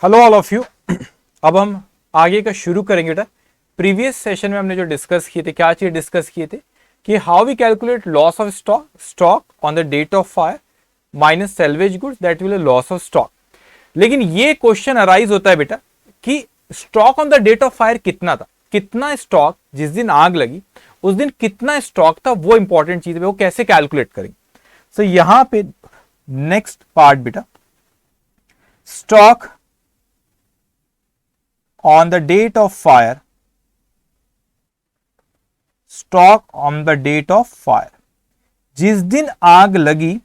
Hello all of you. अब हम आगे का शुरू करेंगे बेटा। प्रीवियस सेशन में हमने जो डिस्कस किए थे, क्या चीज डिस्कस किए थे कि how we calculate loss of stock on the date of fire minus salvage goods, that will loss of stock. लेकिन ये क्वेश्चन अराइज होता है बेटा कि stock on the date of fire कितना था, कितना स्टॉक जिस दिन आग लगी उस दिन कितना स्टॉक था, वो इंपॉर्टेंट चीज है, वो कैसे कैलकुलेट करेंगे। सो यहां पे नेक्स्ट पार्ट बेटा, stock on the date of fire, stock on the date of fire, जिस दिन आग लगी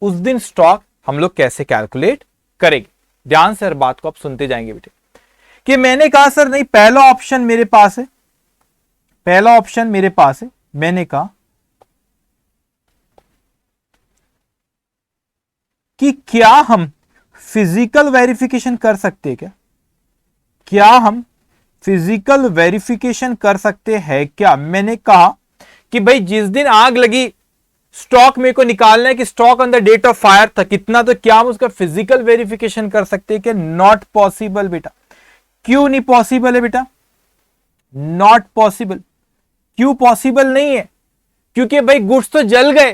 उस दिन स्टॉक हम लोग कैसे कैलकुलेट करेंगे। ध्यान से हर बात को आप सुनते जाएंगे बेटे। कि मैंने कहा सर नहीं, पहला ऑप्शन मेरे पास है, पहला ऑप्शन मेरे पास है, मैंने कहा कि क्या हम फिजिकल वेरिफिकेशन कर सकते हैं, क्या हम फिजिकल वेरिफिकेशन कर सकते हैं क्या। मैंने कहा कि भाई जिस दिन आग लगी स्टॉक मेरे को निकालना है कि stock on the date of fire था कितना, तो क्या हम उसका फिजिकल वेरिफिकेशन कर सकते हैं क्या। नॉट पॉसिबल बेटा। क्यों नहीं पॉसिबल है बेटा, नॉट पॉसिबल। क्यों पॉसिबल नहीं है, क्योंकि भाई गुड्स तो जल गए,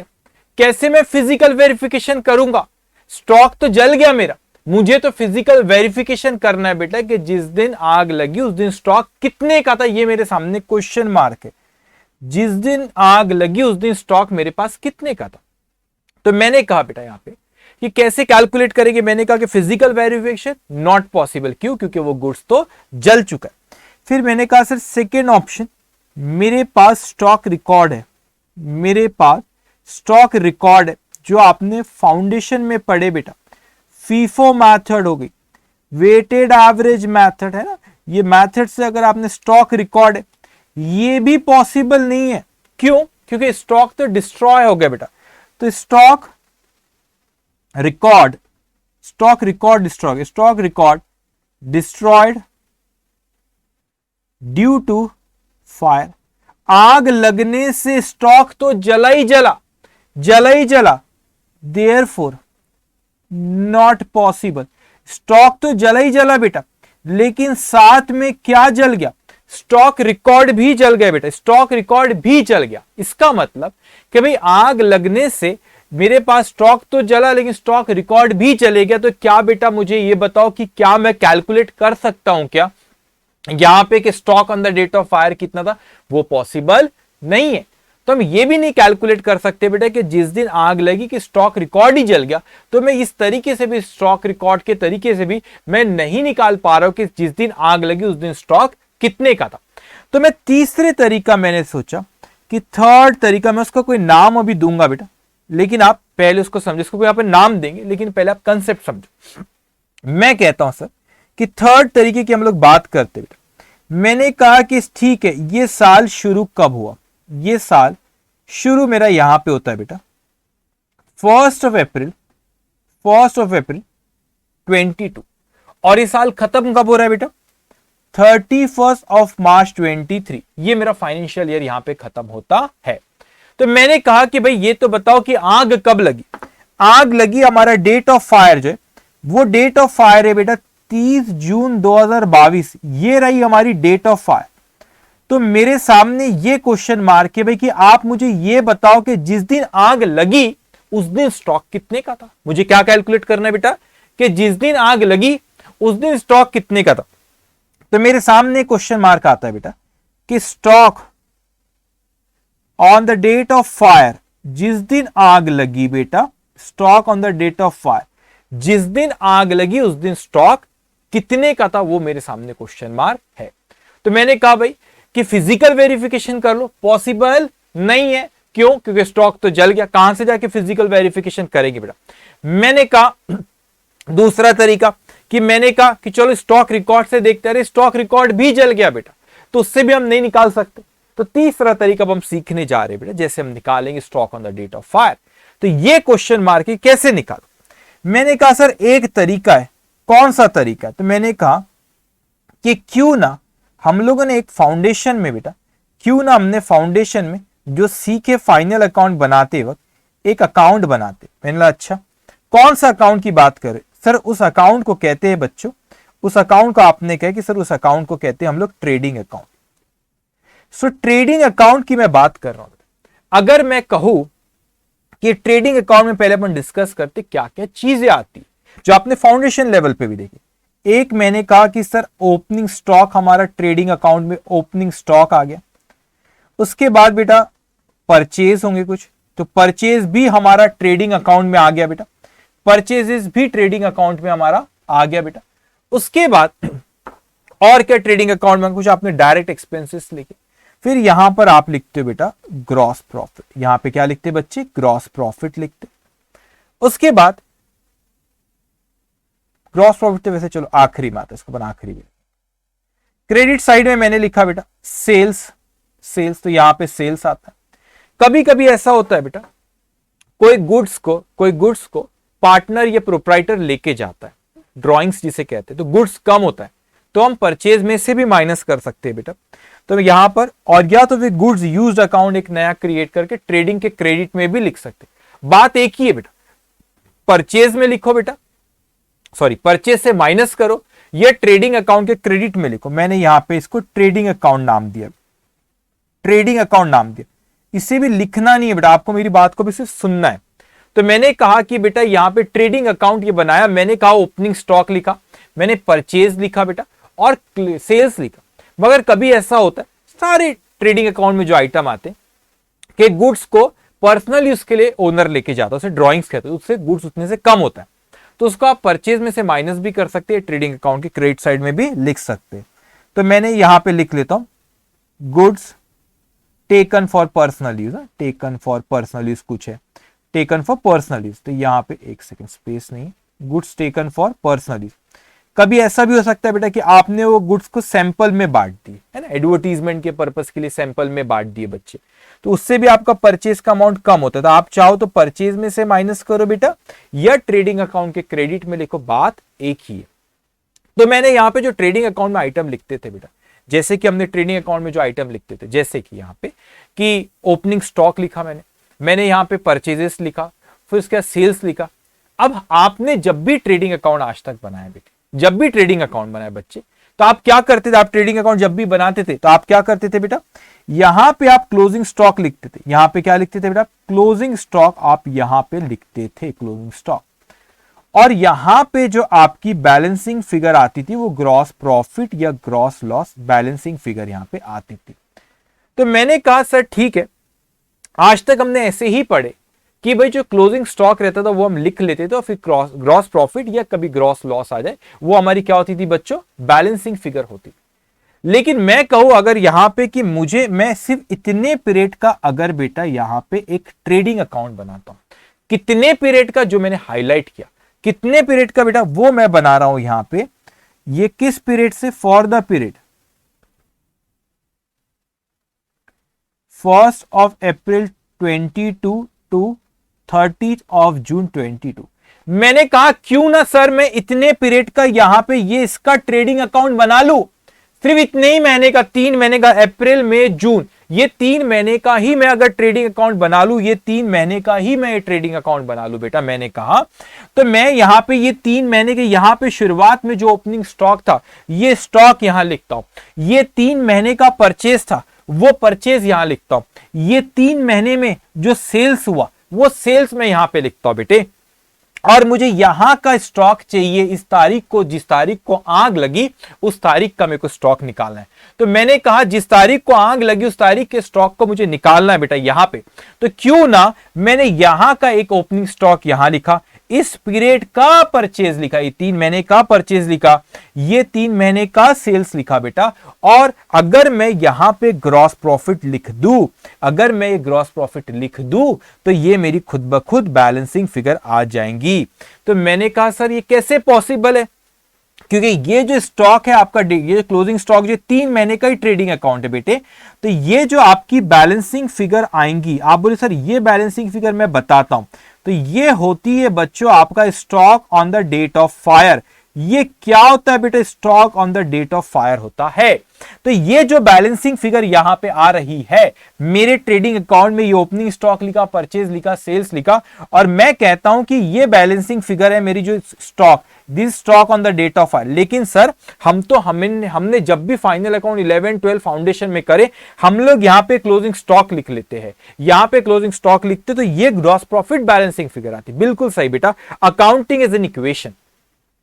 कैसे मैं फिजिकल वेरिफिकेशन करूंगा। स्टॉक तो जल गया मेरा, मुझे तो फिजिकल वेरिफिकेशन करना है बेटा कि जिस दिन आग लगी उस दिन स्टॉक कितने का था। ये मेरे सामने क्वेश्चन मार्क है, जिस दिन आग लगी उस दिन स्टॉक मेरे पास कितने का था। तो मैंने कहा बेटा यहां पे कि कैसे कैलकुलेट करेंगे। मैंने कहा कि फिजिकल वेरिफिकेशन नॉट पॉसिबल। क्यों, क्योंकि वो गुड्स तो जल चुका है। फिर मैंने कहा सर सेकेंड ऑप्शन, मेरे पास स्टॉक रिकॉर्ड है, मेरे पास स्टॉक रिकॉर्ड है जो आपने फाउंडेशन में पढ़े बेटा। फीफो मेथड हो गई, वेटेड एवरेज मेथड है ना, ये मेथड से अगर आपने स्टॉक रिकॉर्ड है, ये भी पॉसिबल नहीं है। क्यों, क्योंकि स्टॉक तो डिस्ट्रॉय हो गया बेटा। तो stock record destroy, stock record destroyed due to fire. आग लगने से स्टॉक तो जला ही जला, देयरफॉर नॉट पॉसिबल। स्टॉक तो जला ही जला बेटा, लेकिन साथ में क्या जल गया, स्टॉक रिकॉर्ड भी जल गया बेटा, स्टॉक रिकॉर्ड भी जल गया। इसका मतलब कि भाई आग लगने से मेरे पास स्टॉक तो जला लेकिन स्टॉक रिकॉर्ड भी चले गया। तो क्या बेटा मुझे ये बताओ कि क्या मैं कैलकुलेट कर सकता हूं क्या यहां पे कि stock on the date of fire कितना था। वो पॉसिबल नहीं है। तो हम ये भी नहीं कैलकुलेट कर सकते बेटा कि जिस दिन आग लगी कि स्टॉक रिकॉर्ड ही जल गया। तो मैं इस तरीके से भी, स्टॉक रिकॉर्ड के तरीके से भी मैं नहीं निकाल पा रहा हूं कि जिस दिन आग लगी उस दिन स्टॉक कितने का था। तो मैं तीसरे तरीका मैंने सोचा कि थर्ड तरीका, मैं उसका कोई नाम अभी दूंगा बेटा, लेकिन आप पहले उसको समझो, उसको यहाँ पे नाम देंगे लेकिन पहले आप कंसेप्ट समझो। मैं कहता हूं सर कि थर्ड तरीके की हम लोग बात करते बेटा। मैंने कहा कि ठीक है, ये साल शुरू कब हुआ, ये साल शुरू मेरा यहां पे होता है बेटा 1 अप्रैल 22, और ये साल खत्म कब हो रहा है बेटा 31 मार्च 23। ये मेरा फाइनेंशियल ईयर यहां पे खत्म होता है। तो मैंने कहा कि भाई ये तो बताओ कि आग कब लगी। आग लगी, हमारा डेट ऑफ फायर जो है वो डेट ऑफ फायर है बेटा 30 जून 2022। ये रही हमारी डेट ऑफ फायर। तो मेरे सामने ये क्वेश्चन मार्क है भाई कि आप मुझे ये बताओ कि जिस दिन आग लगी उस दिन स्टॉक कितने का था। मुझे क्या कैलकुलेट करना है बेटा कि जिस दिन आग लगी उस दिन स्टॉक कितने का था। तो मेरे सामने क्वेश्चन मार्क आता है बेटा कि stock on the date of fire, जिस दिन आग लगी बेटा, stock on the date of fire, जिस दिन आग लगी उस दिन स्टॉक कितने का था, वो मेरे सामने क्वेश्चन मार्क है। तो मैंने कहा भाई कि फिजिकल वेरिफिकेशन कर लो, पॉसिबल नहीं है। क्यों, क्योंकि स्टॉक तो जल गया, कहां से जाके फिजिकल वेरिफिकेशन करेंगे बेटा। मैंने कहा दूसरा तरीका कि मैंने कहा कि चलो स्टॉक रिकॉर्ड से देखते हैं, स्टॉक रिकॉर्ड भी जल गया बेटा, तो उससे भी हम नहीं निकाल सकते। तो तीसरा तरीका अब हम सीखने जा रहे हैं बेटा, जैसे हम निकालेंगे stock on the date of fire. तो ये क्वेश्चन मार्क है कैसे निकालो। मैंने कहा सर एक तरीका है, कौन सा तरीका। तो मैंने कहा कि क्यों ना हम लोगों ने एक फाउंडेशन में बेटा, क्यों ना हमने फाउंडेशन में जो सीखे फाइनल अकाउंट बनाते वक्त एक अकाउंट बनाते। मैंने कहा अच्छा कौन सा अकाउंट की बात करें सर, उस अकाउंट को कहते हैं बच्चों, उस अकाउंट को आपने कहा कि सर उस अकाउंट को कहते हैं हम लोग ट्रेडिंग अकाउंट। सो ट्रेडिंग अकाउंट की मैं बात कर रहा हूं। अगर मैं कहूं कि ट्रेडिंग अकाउंट में पहले अपन डिस्कस करते क्या क्या चीजें आती जो आपने फाउंडेशन लेवल पे भी देखी। एक मैंने कहा कि सर ओपनिंग स्टॉक, हमारा ट्रेडिंग अकाउंट में ओपनिंग स्टॉक आ गया। उसके बाद बेटा परचेज होंगे कुछ, तो परचेज भी हमारा ट्रेडिंग अकाउंट में आ गया बेटा, परचेजेस भी ट्रेडिंग अकाउंट में हमारा आ गया बेटा। उसके बाद और क्या ट्रेडिंग अकाउंट में, कुछ आपने डायरेक्ट एक्सपेंसेस लिखे। फिर यहां पर आप लिखते हो बेटा ग्रॉस प्रॉफिट। यहां पे क्या लिखते बच्चे, ग्रॉस प्रॉफिट लिखते। उसके बाद ग्रॉस प्रॉफिट तो वैसे चलो आखिरी में आता है, इसको बना आखिरी में। क्रेडिट साइड में मैंने लिखा बेटा सेल्स, सेल्स तो यहां पे सेल्स आता है। कभी कभी ऐसा होता है बेटा कोई गुड्स को पार्टनर या प्रोप्राइटर लेके जाता है, ड्रॉइंग्स जिसे कहते हैं, तो गुड्स कम होता है तो हम परचेज में से भी माइनस कर सकते हैं बेटा। तो यहां पर और या तो वे गुड्स यूज्ड अकाउंट एक नया क्रिएट करके ट्रेडिंग के क्रेडिट में भी लिख सकते हैं। बात एक ही है बेटा, परचेज में लिखो बेटा, सॉरी परचेज से माइनस करो या ट्रेडिंग अकाउंट के क्रेडिट में लिखो। मैंने यहां पे इसको ट्रेडिंग अकाउंट नाम दिया, ट्रेडिंग अकाउंट नाम दिया। इसे भी लिखना नहीं है बेटा, आपको मेरी बात को भी सिर्फ सुनना है। तो मैंने कहा कि बेटा यहां पे ट्रेडिंग अकाउंट ये बनाया, मैंने कहा ओपनिंग स्टॉक लिखा, मैंने परचेज लिखा बेटा और सेल्स लिखा। मगर कभी ऐसा होता है सारे ट्रेडिंग अकाउंट में जो आइटम आते हैं कि गुड्स को पर्सनल यूज के लिए ओनर लेके जाता है, उसे ड्रॉइंग्स कहते हैं, उससे गुड्स उतने से कम होता है, तो उसको आप परचेज में से माइनस भी कर सकते हैं, ट्रेडिंग अकाउंट के क्रेडिट साइड में भी लिख सकते हैं। तो मैंने यहां पे लिख लेता हूं goods taken for personal use, taken for personal use कुछ है, टेकन फॉर पर्सनल यूज, तो यहां पे एक सेकंड स्पेस नहीं, goods taken for personal use. कभी ऐसा भी हो सकता है बेटा कि आपने वो गुड्स को सैंपल में बांट दी है ना, एडवर्टीजमेंट के पर्पस के लिए सैंपल में बांट दिए बच्चे, तो उससे भी आपका परचेज का अमाउंट कम होता है। तो आप चाहो तो परचेज में से माइनस करो बेटा या ट्रेडिंग अकाउंट के क्रेडिट में लिखो, बात एक ही है। तो मैंने यहाँ पे जो ट्रेडिंग अकाउंट में आइटम लिखते थे बेटा, जैसे कि हमने ट्रेडिंग अकाउंट में जो आइटम लिखते थे, जैसे कि यहाँ पे कि ओपनिंग स्टॉक लिखा मैंने यहाँ पे परचेजेस लिखा, फिर उसके बाद सेल्स लिखा। अब आपने जब भी ट्रेडिंग अकाउंट आज तक बनाया बेटे, जब भी ट्रेडिंग अकाउंट बनाया बच्चे, तो आप क्या करते थे, आप ट्रेडिंग अकाउंट जब भी बनाते थे तो आप क्या करते थे बेटा, यहां पे आप क्लोजिंग स्टॉक लिखते थे। यहां पे क्या लिखते थे बेटा, क्लोजिंग स्टॉक आप यहां पे लिखते थे, क्लोजिंग स्टॉक। और यहां पे जो आपकी बैलेंसिंग फिगर आती थी वो ग्रॉस प्रॉफिट या ग्रॉस लॉस बैलेंसिंग फिगर यहां पे आती थी। तो मैंने कहा सर ठीक है, आज तक हमने ऐसे ही पढ़े कि भाई जो क्लोजिंग स्टॉक रहता था वो हम लिख लेते थे और फिर ग्रॉस प्रॉफिट या कभी ग्रॉस लॉस आ जाए वो हमारी क्या होती थी बच्चों, बैलेंसिंग फिगर होती थी। लेकिन मैं कहूं अगर यहां पे कि मैं सिर्फ इतने पीरियड का अगर बेटा यहां पे एक ट्रेडिंग अकाउंट बनाता हूं, कितने पीरियड का जो मैंने हाईलाइट किया, कितने पीरियड का बेटा वो मैं बना रहा हूं यहां पे, ये किस पीरियड से, for the period 1st of April 22 to 30th of June 22। मैंने कहा क्यों ना सर मैं इतने पीरियड का यहां पे ये इसका ट्रेडिंग अकाउंट बना लूं, सिर्फ इतने ही महीने का, 3 महीने का, अप्रैल मई जून, ये 3 महीने का ही मैं अगर ट्रेडिंग अकाउंट बना लूं, ये 3 महीने का ही मैं ये ट्रेडिंग अकाउंट बना लूं बेटा, मैंने कहा तो मैं यहां पे ये 3 महीने के यहां पे शुरुआत में जो ओपनिंग स्टॉक था ये स्टॉक यहां लिखता हूं, ये 3 महीने का परचेज था वो परचेज यहां लिखता हूं, ये 3 महीने में जो सेल्स हुआ वो सेल्स में यहां पे लिखता हूं बेटे, और मुझे यहां का स्टॉक चाहिए इस तारीख को, जिस तारीख को आग लगी उस तारीख का मेरे को स्टॉक निकालना है। तो मैंने कहा जिस तारीख को आग लगी उस तारीख के स्टॉक को मुझे निकालना है बेटा यहां पे, तो क्यों ना मैंने यहां का एक ओपनिंग स्टॉक यहां लिखा, इस पीरियड का परचेज लिखा, ये 3 महीने का परचेज लिखा, ये 3 महीने का सेल्स लिखा बेटा। और अगर मैं यहां पे ग्रॉस प्रॉफिट लिख दूं, अगर मैं ये ग्रॉस प्रॉफिट लिख दूं तो ये मेरी खुद ब खुद बैलेंसिंग फिगर आ जाएंगी। तो मैंने कहा सर ये कैसे पॉसिबल है, क्योंकि ये जो स्टॉक है आपका, ये क्लोजिंग स्टॉक जो 3 महीने का ही ट्रेडिंग अकाउंट है बेटे, तो ये जो आपकी बैलेंसिंग फिगर आएंगी, आप बोले सर ये बैलेंसिंग फिगर मैं बताता हूं, तो ये होती है बच्चों आपका stock on the date of fire, ये क्या होता है बेटा, stock on the date of fire होता है। तो ये जो बैलेंसिंग फिगर यहां पे आ रही है, मेरे ट्रेडिंग अकाउंट में ये ओपनिंग स्टॉक लिखा, परचेज लिखा, सेल्स लिखा, और मैं कहता हूं कि ये बैलेंसिंग फिगर है मेरी जो stock, this stock on the date of fire. लेकिन सर हमने जब भी फाइनल अकाउंट 11 12 फाउंडेशन में करे, हम लोग यहां पे क्लोजिंग स्टॉक लिख लेते हैं, यहां पे क्लोजिंग स्टॉक लिखते, तो ये ग्रॉस प्रॉफिट बैलेंसिंग फिगर आती। बिल्कुल सही बेटा, अकाउंटिंग इज एन इक्वेशन।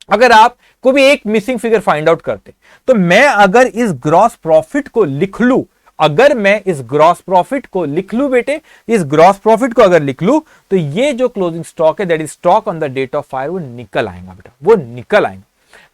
अगर आप को भी एक मिसिंग फिगर फाइंड आउट करते, तो मैं अगर इस ग्रॉस प्रॉफिट को लिख लूं, अगर मैं इस ग्रॉस प्रॉफिट को लिख लूं बेटे, इस ग्रॉस प्रॉफिट को अगर लिख लूं, तो ये जो क्लोजिंग स्टॉक है, that is stock on the date of fire, वो निकल आएगा बेटा, वो निकल आएगा।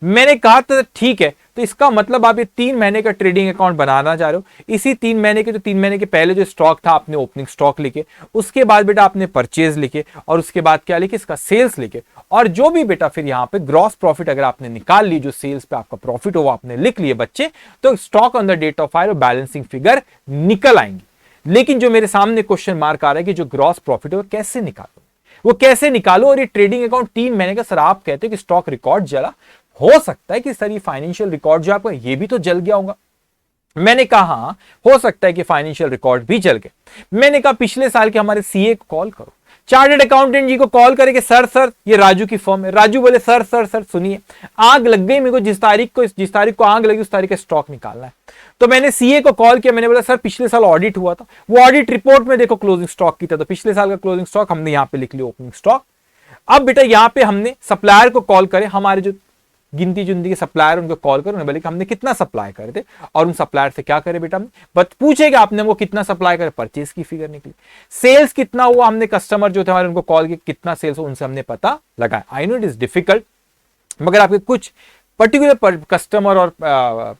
मैंने कहा था ठीक है, तो इसका मतलब आप ये 3 महीने का ट्रेडिंग अकाउंट बनाना चाह रहे हो। इसी 3 महीने के, जो 3 महीने के पहले जो स्टॉक था, आपने ओपनिंग स्टॉक लिखे, उसके बाद बेटा आपने परचेज लिखे, और उसके बाद क्या लिखे, इसका सेल्स लिखे, और जो भी बेटा फिर यहां पे ग्रॉस प्रॉफिट अगर आपने निकाल ली, जो सेल्स पे आपका प्रॉफिट हो वो आपने लिख लिए बच्चे, तो stock on the date of fire balancing figure निकल आएंगी। लेकिन जो मेरे सामने क्वेश्चन मार्क आ रहा है कि जो ग्रॉस प्रॉफिट है वो कैसे निकालो, वो कैसे निकालो। और ये ट्रेडिंग अकाउंट 3 महीने का, सर आप कहते हो कि स्टॉक रिकॉर्ड जला, हो सकता है कि सर ये फाइनेंशियल रिकॉर्ड जो आपका ये भी तो जल गया होगा। मैंने कहा हो सकता है कि फाइनेंशियल रिकॉर्ड भी जल गए। मैंने कहा पिछले साल के हमारे सीए को कॉल करो, चार्टर्ड अकाउंटेंट जी को कॉल करके, सर ये राजू की फर्म है। राजू बोले सर सुनिए, आग लग गई मेरे को, जिस तारीख को आग लगी उस तारीख का स्टॉक निकालना है। तो मैंने सीए को कॉल किया, मैंने बोला सर पिछले साल ऑडिट हुआ था, वो ऑडिट रिपोर्ट में देखो क्लोजिंग स्टॉक की था, तो पिछले साल का क्लोजिंग स्टॉक हमने यहां पे लिख लिया ओपनिंग स्टॉक। अब बेटा यहां पे हमने सप्लायर को कॉल करे, हमारे जो गिनती चुनती के सप्लायर, उनको कॉल करो, बोले कि हमने कितना सप्लाई करे थे, और उन सप्लायर से क्या करे बेटा, बट पूछेगा आपने वो कितना सप्लाई करे, परचेज की फिगर निकली। सेल्स कितना हुआ, हमने कस्टमर जो थे हमारे उनको कॉल किया, कितना सेल्स हो, उनसे हमने पता लगाया। I know it is difficult, मगर आपके कुछ पर्टिकुलर कस्टमर और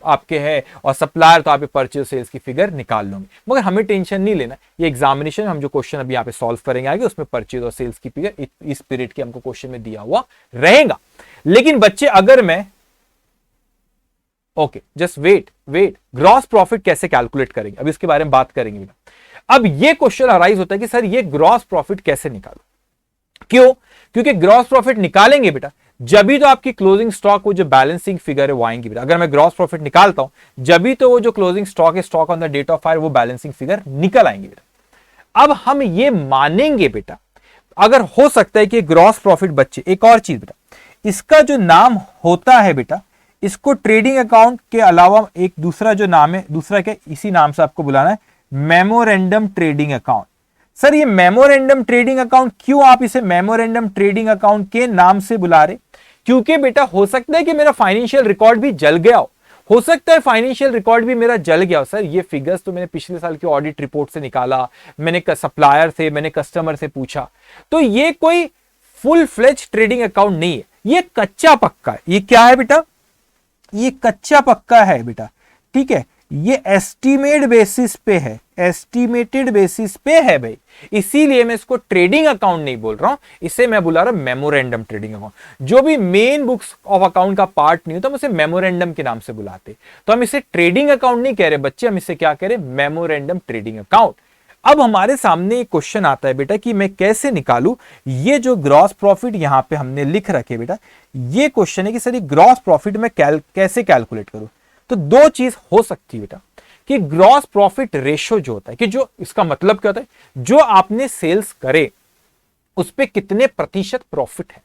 आपके है और सप्लायर, तो आप परचेज सेल्स की फिगर निकाल लोगे। मगर हमें टेंशन नहीं लेना, ये एग्जामिनेशन हम जो क्वेश्चन अभी यहाँ पे सॉल्व करेंगे आगे, उसमें परचेज और सेल्स की फिगर इस पीरियड के हमको क्वेश्चन में दिया हुआ रहेगा। लेकिन बच्चे अगर मैं okay just wait gross profit कैसे कैलकुलेट करेंगे, अब इसके बारे में बात करेंगे बेटा। अब ये क्वेश्चन अराइज होता है कि सर ये ग्रॉस प्रॉफिट कैसे निकालो, क्यों, क्योंकि ग्रॉस प्रॉफिट निकालेंगे बेटा जब भी तो आपकी क्लोजिंग स्टॉक वो जो बैलेंसिंग फिगर है वो आएंगी बेटा। अगर मैं ग्रॉस प्रॉफिट निकालता हूं जब भी तो वो जो क्लोजिंग स्टॉक है, stock on the date of fire, वो बैलेंसिंग फिगर निकल आएंगे बेटा। अब हम ये मानेंगे बेटा, अगर हो सकता है कि ग्रॉस प्रॉफिट, बच्चे एक और चीज बेटा, इसका जो नाम होता है बेटा, इसको ट्रेडिंग अकाउंट के अलावा एक दूसरा जो नाम है, दूसरा क्या, इसी नाम से आपको बुलाना है, मेमोरेंडम ट्रेडिंग अकाउंट। सर ये मेमोरेंडम ट्रेडिंग अकाउंट, क्यों आप इसे मेमोरेंडम ट्रेडिंग अकाउंट के नाम से बुला रहे, क्योंकि बेटा हो सकता है कि मेरा फाइनेंशियल रिकॉर्ड भी जल गया हो सकता है फाइनेंशियल रिकॉर्ड भी मेरा जल गया हो। सर ये फिगर्स तो मैंने पिछले साल की ऑडिट रिपोर्ट से निकाला, मैंने सप्लायर से, मैंने कस्टमर से पूछा, तो ये कोई फुल फ्लेज ट्रेडिंग अकाउंट नहीं है, ये कच्चा पक्का है। ये क्या है बेटा, ये कच्चा पक्का है बेटा, ठीक है, ये एस्टीमेट बेसिस पे है, एस्टीमेटेड बेसिस पे है भाई, इसीलिए मैं इसको ट्रेडिंग अकाउंट नहीं बोल रहा हूं, इसे मैं बुला रहा हूं मेमोरेंडम ट्रेडिंग अकाउंट। जो भी मेन बुक्स ऑफ अकाउंट का पार्ट नहीं होता, हम इसे मेमोरेंडम के नाम से बुलाते, तो हम इसे ट्रेडिंग अकाउंट नहीं कह रहे बच्चे, हम इसे क्या कह रहे, मेमोरेंडम ट्रेडिंग अकाउंट। अब हमारे सामने एक क्वेश्चन आता है बेटा कि मैं कैसे निकालूं ये जो ग्रॉस प्रॉफिट यहां पे हमने लिख रखे बेटा, ये क्वेश्चन है कि सर ये ग्रॉस प्रॉफिट में कैसे कैलकुलेट करूं। तो दो चीज हो सकती है बेटा, कि ग्रॉस प्रॉफिट रेशो जो होता है, कि जो इसका मतलब क्या होता है, जो आपने सेल्स करे उस पे कितने प्रतिशत प्रॉफिट है,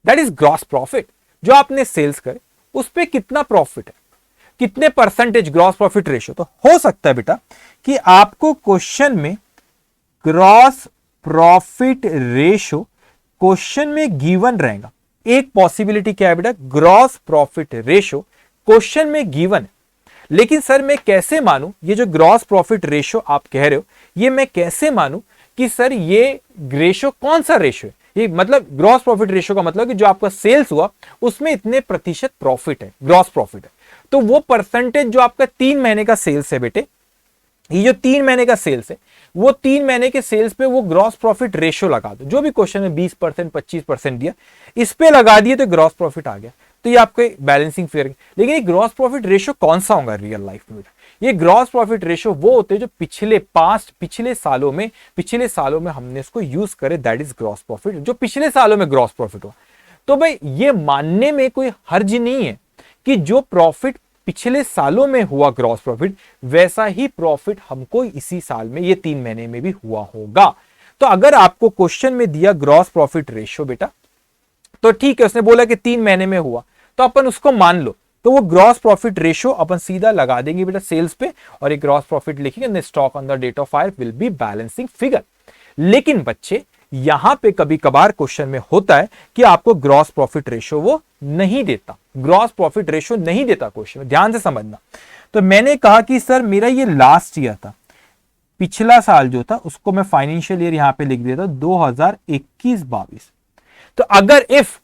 दैट इज ग्रॉस प्रॉफिट। जो आपने सेल्स करे उस पे कितना प्रॉफिट है, कितने परसेंटेज ग्रॉस प्रॉफिट रेशो। तो हो सकता है बेटा कि आपको क्वेश्चन में ग्रॉस प्रॉफिट रेशो क्वेश्चन में गिवन रहेगा। एक पॉसिबिलिटी क्या है बेटा, ग्रॉस प्रॉफिट रेशो क्वेश्चन में गिवन है, लेकिन सर मैं कैसे मानूं ये जो ग्रॉस प्रॉफिट रेशो आप कह रहे हो, ये मैं कैसे मानूं कि सर ये रेशो कौन सा रेशो है। ये मतलब ग्रॉस प्रॉफिट रेशो का मतलब कि जो आपका सेल्स हुआ उसमें इतने प्रतिशत प्रॉफिट है, ग्रॉस प्रॉफिट है, तो वो परसेंटेज जो आपका 3 महीने का सेल्स है बेटे, ये जो 3 महीने का सेल्स है, वो 3 महीने के सेल्स पे वो ग्रॉस प्रॉफिट रेशो लगा दो, जो भी क्वेश्चन में 20% 25% दिया, इस पे लगा दिए तो ग्रॉस प्रॉफिट आ गया, तो ये आपके बैलेंसिंग फिगर। लेकिन ये ग्रॉस प्रॉफिट रेशो कौन सा होगा रियल लाइफ में, ये ग्रॉस प्रॉफिट रेशो वो होते हैं जो पिछले सालों में हमने इसको यूज करे, दैट इज ग्रॉस प्रॉफिट, जो पिछले सालों में ग्रॉस प्रॉफिट हुआ। तो भाई ये मानने में कोई हर्ज नहीं है कि जो प्रॉफिट पिछले सालों में हुआ ग्रॉस प्रॉफिट, वैसा ही प्रॉफिट हमको इसी साल में ये 3 महीने में भी हुआ होगा। तो अगर आपको क्वेश्चन में दिया ग्रॉस प्रॉफिट रेशियो बेटा, तो ठीक है, उसने बोला कि 3 महीने में हुआ, तो अपन उसको मान लो, तो वो ग्रॉस प्रॉफिट रेशियो अपन सीधा लगा देंगे बेटा सेल्स पे, और एक ग्रॉस प्रॉफिट लिखेंगे, stock on the date of hire will be balancing figure. लेकिन बच्चे यहां पे कभी कभार क्वेश्चन में होता है कि आपको ग्रॉस प्रॉफिट रेशियो वो नहीं देता, ग्रॉस प्रॉफिट रेशियो नहीं देता क्वेश्चन में, ध्यान से समझना। तो मैंने कहा कि सर मेरा ये लास्ट ईयर था, पिछला साल जो था उसको मैं फाइनेंशियल ईयर यहां पे लिख देता 2021-22। तो अगर इफ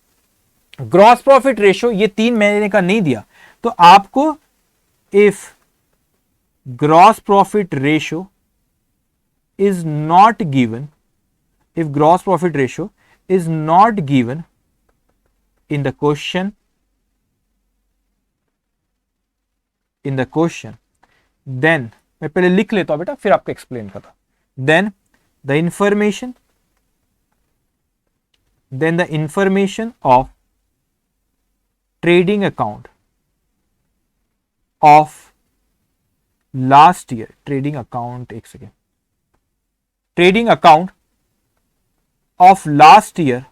ग्रॉस प्रॉफिट रेशियो ये 3 महीने का नहीं दिया, तो आपको if gross profit ratio is not given, if gross profit ratio is not given in the question, then मैं पहले लिख लेता हूं बेटा, फिर आपको एक्सप्लेन करता। then the information of trading account of last year, trading account of last year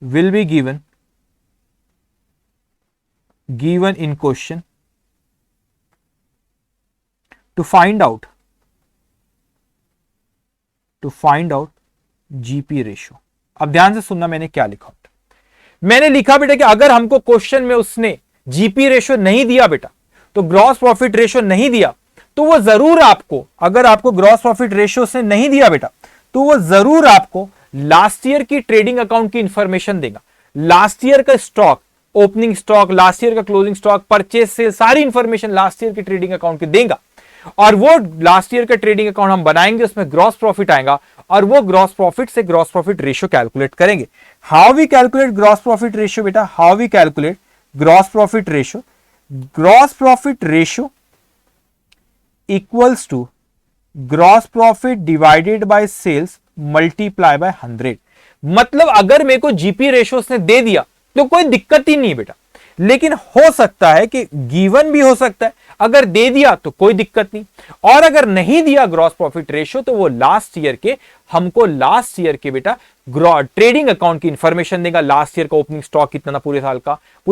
will be given in question to find out GP ratio. अब ध्यान से सुनना मैंने क्या लिखा। मैंने लिखा बेटा कि अगर हमको क्वेश्चन में उसने जीपी रेशियो नहीं दिया बेटा, तो ग्रॉस प्रॉफिट रेशियो नहीं दिया, तो वो जरूर आपको, अगर आपको ग्रॉस प्रॉफिट रेशियो उसने नहीं दिया बेटा, तो वो जरूर आपको लास्ट ईयर की ट्रेडिंग अकाउंट की इंफॉर्मेशन देगा। लास्ट ईयर का stock, opening stock, last year का क्लोजिंग स्टॉक, परचेज सेल, सारी इंफॉर्मेशन लास्ट ईयर की ट्रेडिंग अकाउंट की देगा। और वो लास्ट ईयर का ट्रेडिंग अकाउंट हम बनाएंगे, उसमें ग्रॉस प्रॉफिट आएगा, और वो ग्रॉस प्रॉफिट से ग्रॉस प्रॉफिट रेशियो कैलकुलेट करेंगे। How we calculate gross profit ratio बेटा, how we calculate gross profit ratio, gross profit ratio equals to gross profit divided by sales multiply by 100। मतलब अगर मेरे को जीपी रेशियो उसने दे दिया तो कोई दिक्कत ही नहीं बेटा, लेकिन हो सकता है कि गिवन भी हो सकता है, अगर दे दिया तो कोई दिक्कत नहीं, और अगर नहीं दिया ग्रॉस प्रॉफिट रेशियो, तो वो लास्ट ईयर के हमको लास्ट ईयर के बेटा ट्रेडिंग अकाउंट की इंफॉर्मेशन देगा। लास्ट ईयर का ओपनिंग स्टॉक कितना था, पूरे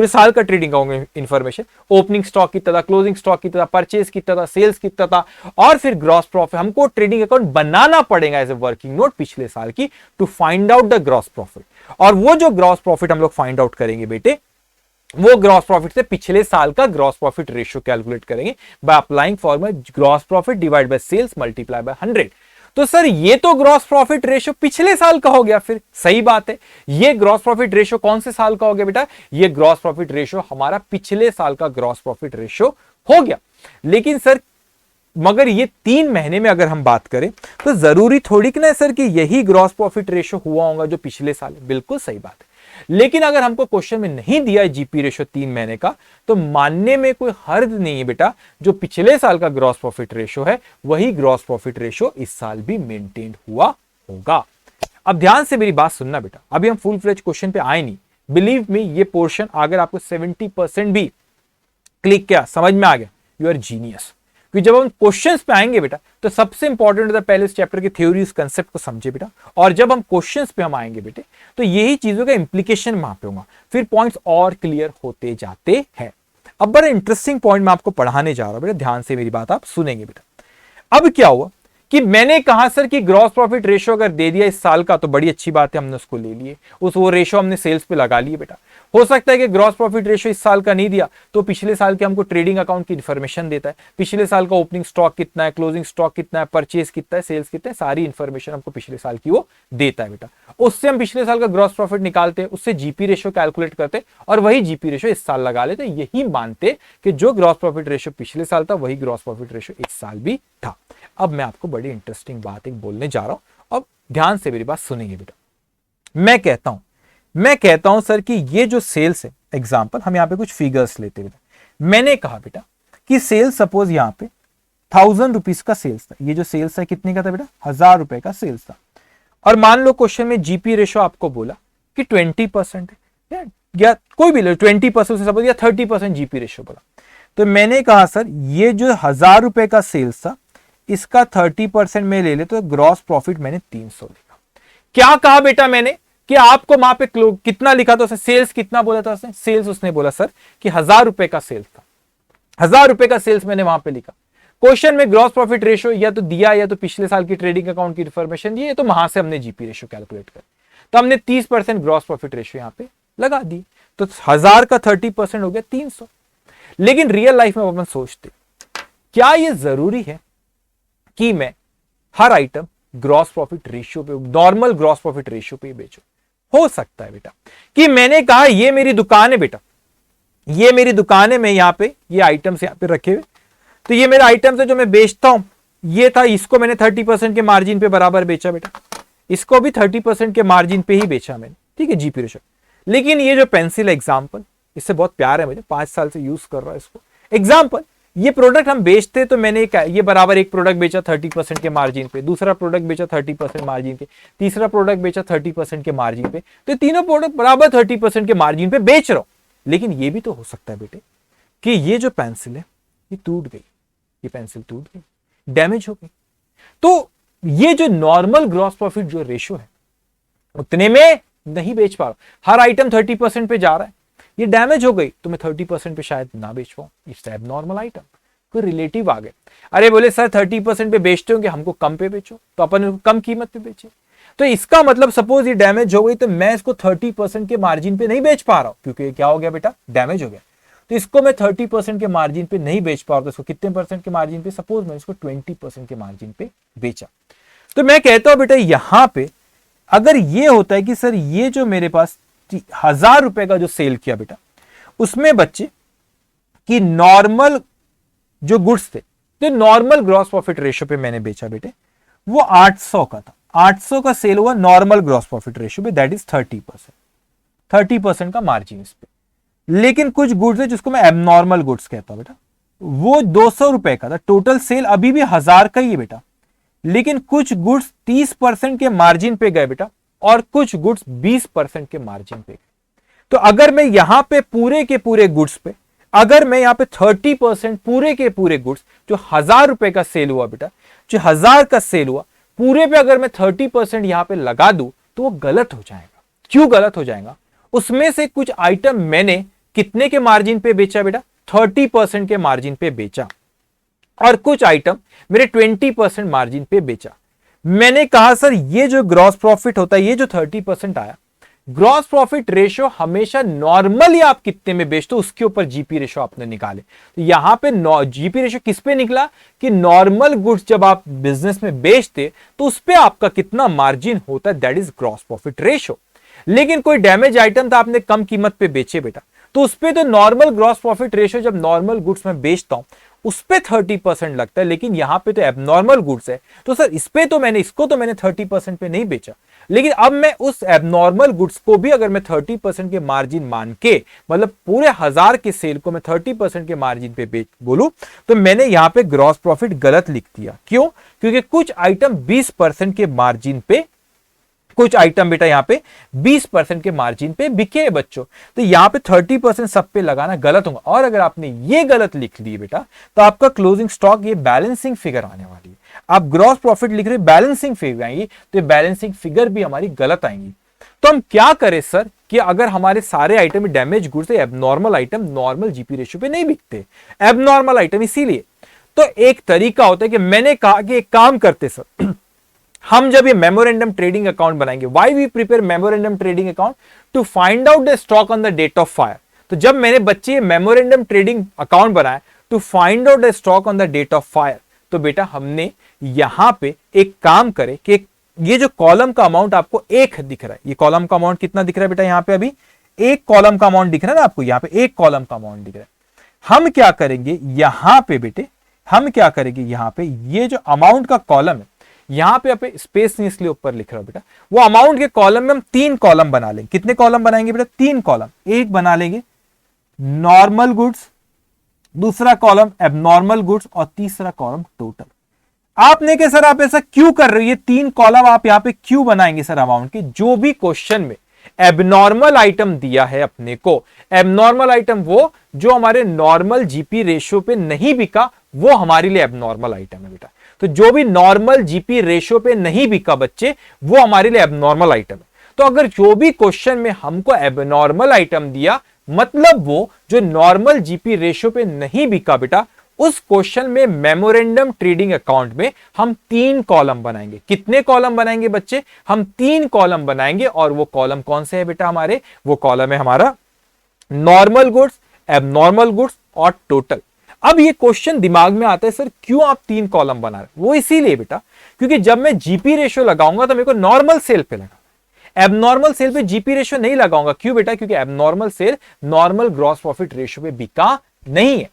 साल का trading account information, opening stock कितना था, क्लोजिंग स्टॉक कितना था, परचेज कितना था, सेल्स कितना था, और फिर ग्रॉस प्रॉफिट हमको ट्रेडिंग अकाउंट बनाना पड़ेगा एज ए वर्किंग नोट पिछले साल की, to find out the gross profit. और वो जो ग्रॉस प्रॉफिट हम लोग फाइंड आउट करेंगे बेटे, वो ग्रॉस प्रॉफिट से पिछले साल का ग्रॉस प्रॉफिट रेशियो कैलकुलेट करेंगे by applying formula gross profit divide by sales multiply by 100। तो सर ये तो ग्रॉस प्रॉफिट रेशियो पिछले साल का हो गया, फिर सही बात है, ये ग्रॉस प्रॉफिट रेशियो कौन से साल का हो गया बेटा, ये ग्रॉस प्रॉफिट रेशियो हमारा पिछले साल का ग्रॉस प्रॉफिट रेशियो हो गया। लेकिन सर मगर ये 3 महीने में अगर हम बात करें, तो जरूरी थोड़ी कि ना सर कि यही ग्रॉस प्रॉफिट रेशियो हुआ होगा जो पिछले साल है, बिल्कुल सही बात है। लेकिन अगर हमको क्वेश्चन में नहीं दिया है जीपी रेशियो 3 महीने का, तो मानने में कोई हर्ज नहीं है बेटा, जो पिछले साल का ग्रॉस प्रॉफिट रेशियो है वही ग्रॉस प्रॉफिट रेशियो इस साल भी मेंटेन हुआ होगा। अब ध्यान से मेरी बात सुनना बेटा, अभी हम फुल फ्लेज क्वेश्चन पे आए नहीं, बिलीव मी ये पोर्शन अगर आपको 70% भी क्लिक किया, समझ में आ गया, यू आर जीनियस। क्योंकि जब हम क्वेश्चंस पे आएंगे बेटा, तो सबसे इंपॉर्टेंट होता है पहले इस चैप्टर की थ्योरीज कंसेप्ट को समझे बेटा, और जब हम क्वेश्चंस पे हम आएंगे बेटे, तो यही चीजों का इंप्लीकेशन वहां पे होगा, फिर पॉइंट्स और क्लियर होते जाते हैं। अब बड़ा इंटरेस्टिंग पॉइंट मैं आपको पढ़ाने जा रहा हूं बेटा, ध्यान से मेरी बात आप सुनेंगे बेटा। अब क्या हुआ कि मैंने कहा सर कि ग्रॉस प्रॉफिट रेशियो अगर दे दिया इस साल का तो बड़ी अच्छी बात है, हमने उसको ले लिए, वो रेशियो हमने सेल्स पे लगा लिए बेटा। हो सकता है कि ग्रॉस प्रॉफिट रेशियो इस साल का नहीं दिया तो पिछले साल के हमको ट्रेडिंग अकाउंट की इंफॉर्मेशन देता है, पिछले साल का ओपनिंग स्टॉक कितना है, क्लोजिंग स्टॉक कितना है, परचेज कितना है, सेल्स कितना है, सारी इंफॉर्मेशन हमको पिछले साल की वो देता है बेटा। उससे हम पिछले साल का ग्रॉस प्रॉफिट निकालते हैं, उससे जीपी रेशियो कैलकुलेट करते और वही जीपी रेशियो इस साल लगा लेते, यही मानते कि जो ग्रॉस प्रॉफिट रेशियो पिछले साल था वही ग्रॉस प्रॉफिट रेशियो इस साल भी था। अब मैं आपको बड़ी इंटरेस्टिंग बात एक बोलने जा रहा हूं, अब ध्यान से मेरी बात सुनेंगे बेटा। मैं कहता हूं सर कि ये जो सेल्स है, एग्जांपल हम यहां पे कुछ फिगर्स लेते हैं बेटा। मैंने कहा बेटा कि सेल्स सपोज यहां पे 1000 रुपीज का सेल्स था, ये जो सेल्स है कितने का था बेटा, 1000 रुपए का सेल्स था। और मान लो क्वेश्चन में जीपी रेशियो आपको बोला कि 20% है या कोई भी 20% से सपोज या 30% जीपी रेशियो बोला। तो मैंने कहा सर ये जो 1000 रुपए का सेल्स था इसका 30% में ले ले तो ग्रॉस प्रॉफिट मैंने 300 लिखा। क्या कहा बेटा मैंने कि आपको वहां पे कितना लिखा था, सेल्स कितना बोला था उसने, सेल्स उसने बोला सर कि 1000 रुपए का सेल्स था, 1000 रुपए का सेल्स मैंने वहां पे लिखा। क्वेश्चन में ग्रॉस प्रॉफिट रेशियो या तो दिया या तो पिछले साल की ट्रेडिंग अकाउंट की इंफॉर्मेशन दी है, तो वहां से हमने जीपी रेशियो कैलकुलेट कर, तो हमने 30% ग्रॉस प्रॉफिट रेशियो यहां पे लगा दी, तो 1000 का 30% हो गया 300। लेकिन रियल लाइफ में अपन सोचते क्या ये जरूरी है कि मैं हर आइटम ग्रॉस प्रॉफिट रेशियो पे, नॉर्मल ग्रॉस प्रॉफिट रेशियो पे बेचूं? हो सकता है बेटा कि मैंने कहा ये मेरी दुकान है बेटा, ये मेरी दुकान है, मैं यहां पे ये आइटम्स यहां पे रखे हुए, तो ये मेरा आइटम्स है जो मैं बेचता हूं, ये था, इसको मैंने 30% के मार्जिन पे बराबर बेचा बेटा, इसको भी 30% के मार्जिन पे ही बेचा मैंने, ठीक है जीपी रेशियो। लेकिन ये जो पेंसिल एग्जाम्पल, इससे बहुत प्यार है मुझे, 5 साल से यूज कर रहा है इसको। एग्जाम्पल, ये प्रोडक्ट हम बेचते तो मैंने ये बराबर एक प्रोडक्ट बेचा 30% के मार्जिन पे, दूसरा प्रोडक्ट बेचा 30% मार्जिन पे, तीसरा प्रोडक्ट बेचा 30% के मार्जिन पे, तो तीनों प्रोडक्ट बराबर 30% के मार्जिन पे बेच रहा हूं। लेकिन ये भी तो हो सकता है बेटे कि ये जो पेंसिल है ये टूट गई, ये पेंसिल टूट गई, डैमेज हो गई, तो ये जो नॉर्मल ग्रॉस प्रॉफिट जो रेशियो है उतने में नहीं बेच पा रहा, हर आइटम 30% पे जा रहा है, ये डैमेज हो गई तो मैं 30% पे शायद ना बेच पाऊं, इट्स एबनॉर्मल आइटम। कोई रिलेटिव आ गए, अरे बोले सर 30% पे बेचते हो कि हमको कम पे बेचो, तो अपन कम कीमत पे बेचे, तो इसका मतलब सपोज ये डैमेज हो गई तो मैं इसको 30% के मार्जिन पे नहीं बेच पा रहा हूं, क्योंकि क्या हो गया बेटा, डैमेज हो गया, तो इसको मैं 30% के मार्जिन पे नहीं बेच पा रहा, तो इसको कितने परसेंट के मार्जिन पे, सपोज मैं इसको 20% के मार्जिन पे बेचा। तो मैं कहता हूं बेटा यहां पे अगर ये होता है कि सर ये जो मेरे पास 1000 रुपए का जो सेल किया बेटा, उसमें बच्चे कि नॉर्मल जो गुड्स थे, तो नॉर्मल ग्रॉस प्रॉफिट रेशियो पे मैंने बेचा बेटे, वो 800 का था, 800 का सेल हुआ नॉर्मल ग्रॉस प्रॉफिट रेशियो पे, दैट इज 30% का मार्जिन इस पे। लेकिन कुछ गुड्स है जिसको मैं एबनॉर्मल गुड्स कहता हूं बेटा, वो 200 रुपए का था, टोटल सेल अभी भी 1000 का ही है बेटा, लेकिन कुछ गुड्स 30% के मार्जिन पे गए बेटा, और कुछ गुड्स 20% के मार्जिन पे गए। तो अगर मैं यहां पे पूरे के पूरे गुड्स पे, अगर मैं यहां पे 30% पूरे के पूरे गुड्स जो 1000 रुपए का सेल हुआ बेटा, जो 1000 का सेल हुआ पूरे पे अगर मैं 30% यहां पे लगा दूं तो वो गलत हो जाएगा। क्यों गलत हो जाएगा? उसमें से कुछ आइटम मैंने कितने के मार्जिन पे बेचा बेटा, 30% के मार्जिन पे बेचा, और कुछ आइटम मेरे 20% मार्जिन पे बेचा। मैंने कहा सर ये जो ग्रॉस प्रॉफिट होता है, ये जो 30% आया, ग्रॉस प्रॉफिट रेशियो हमेशा नॉर्मली आप कितने में बेचते हो उसके ऊपर जीपी रेशियो आपने निकाले। तो यहां पे जीपी रेशियो किस पे निकला कि नॉर्मल गुड्स जब आप बिजनेस में बेचते तो उस पे आपका कितना मार्जिन होता है, that is gross profit ratio. लेकिन कोई डैमेज आइटम था आपने कम कीमत पे बेचे बेटा, तो उस पे तो नॉर्मल ग्रॉस प्रॉफिट रेशियो जब नॉर्मल गुड्स में बेचता हूं उस पे 30% लगता है, लेकिन यहां पे तो एबनॉर्मल गुड्स है, तो सर इस पे तो मैंने, इसको तो मैंने 30% पे नहीं बेचा, लेकिन अब मैं उस एबनॉर्मल गुड्स को भी अगर मैं 30% के मार्जिन मान के, मतलब पूरे 1000 के सेल को मैं 30% के मार्जिन पे बेच बोलूं, तो मैंने यहां पे ग्रॉस प्रॉफिट गलत लिख दिया। क्यों? क्योंकि कुछ आइटम 20% के मार्जिन पे, कुछ आइटम बेटा यहां पे 20% के मार्जिन पे बिके बच्चों, तो यहां पे 30% सब पे लगाना गलत होगा। और अगर आपने ये गलत लिख ली बेटा तो आपका क्लोजिंग स्टॉक ये बैलेंसिंग फिगर आने वाली है। आप ग्रॉस प्रॉफिट लिख रहे बैलेंसिंग फिगर आएंगी, तो बैलेंसिंग फिगर भी हमारी गलत आएंगी। तो हम क्या करें सर कि अगर हमारे सारे आइटम डैमेज गुड्स है, abnormal item normal GP ratio पे नहीं बिकते, एबनॉर्मल आइटम, इसीलिए तो एक तरीका होता है कि मैंने कहा कि एक काम करते सर, हम जब ये मेमोरेंडम ट्रेडिंग अकाउंट बनाएंगे, why we prepare memorandum trading account to find out the stock on the date of fire. तो जब मैंने बच्चे मेमोरेंडम ट्रेडिंग अकाउंट बनाया to find out the stock on the date of fire, तो बेटा हमने यहां पे एक काम करे कि ये जो कॉलम का अमाउंट आपको एक दिख रहा है, ये कॉलम का अमाउंट कितना दिख रहा है बेटा, यहां पे अभी एक कॉलम का अमाउंट दिख रहा है ना आपको, यहां पे एक कॉलम का अमाउंट दिख रहा है। हम क्या करेंगे यहां पे बेटे, हम क्या करेंगे यहां पे, ये जो अमाउंट का कॉलम है, यहां पे आप स्पेस नहीं इसलिए ऊपर लिख रहा हूं बेटा, वो अमाउंट के कॉलम में हम 3 कॉलम बना लेंगे। कितने कॉलम बनाएंगे बेटा? 3 कॉलम। एक बना लेंगे नॉर्मल गुड्स, दूसरा कॉलम एबनॉर्मल गुड्स, और तीसरा कॉलम टोटल। आपने कहा सर आप ऐसा क्यों कर रहे हो, ये 3 कॉलम आप यहां पे क्यों बनाएंगे सर अमाउंट के? जो भी क्वेश्चन में एबनॉर्मल आइटम दिया है अपने को। एबनॉर्मल आइटम वो जो हमारे नॉर्मल जीपी रेशियो पे नहीं बिका, वो हमारे लिए एबनॉर्मल आइटम है बेटा। तो जो भी नॉर्मल जीपी रेशियो पे नहीं बिका बच्चे, वो हमारे लिए एबनॉर्मल आइटम है। तो अगर जो भी क्वेश्चन में हमको एबनॉर्मल आइटम दिया, मतलब वो जो नॉर्मल जीपी रेशियो पे नहीं बिका बेटा, उस क्वेश्चन में मेमोरेंडम ट्रेडिंग अकाउंट में हम 3 कॉलम बनाएंगे। कितने कॉलम बनाएंगे बच्चे? हम 3 कॉलम बनाएंगे। और वो कॉलम कौन से है बेटा हमारे? वो कॉलम है हमारा नॉर्मल गुड्स, एबनॉर्मल गुड्स और टोटल। अब ये क्वेश्चन दिमाग में आता है, सर क्यों आप 3 कॉलम बना रहे? वो इसीलिए बेटा क्योंकि जब मैं जीपी रेशियो लगाऊंगा तो मेरे को नॉर्मल सेल पे लगा, एबनॉर्मल सेल पे जीपी रेशियो नहीं लगाऊंगा। क्यों बेटा? क्योंकि abnormal sale normal gross profit ratio पे बिका नहीं है।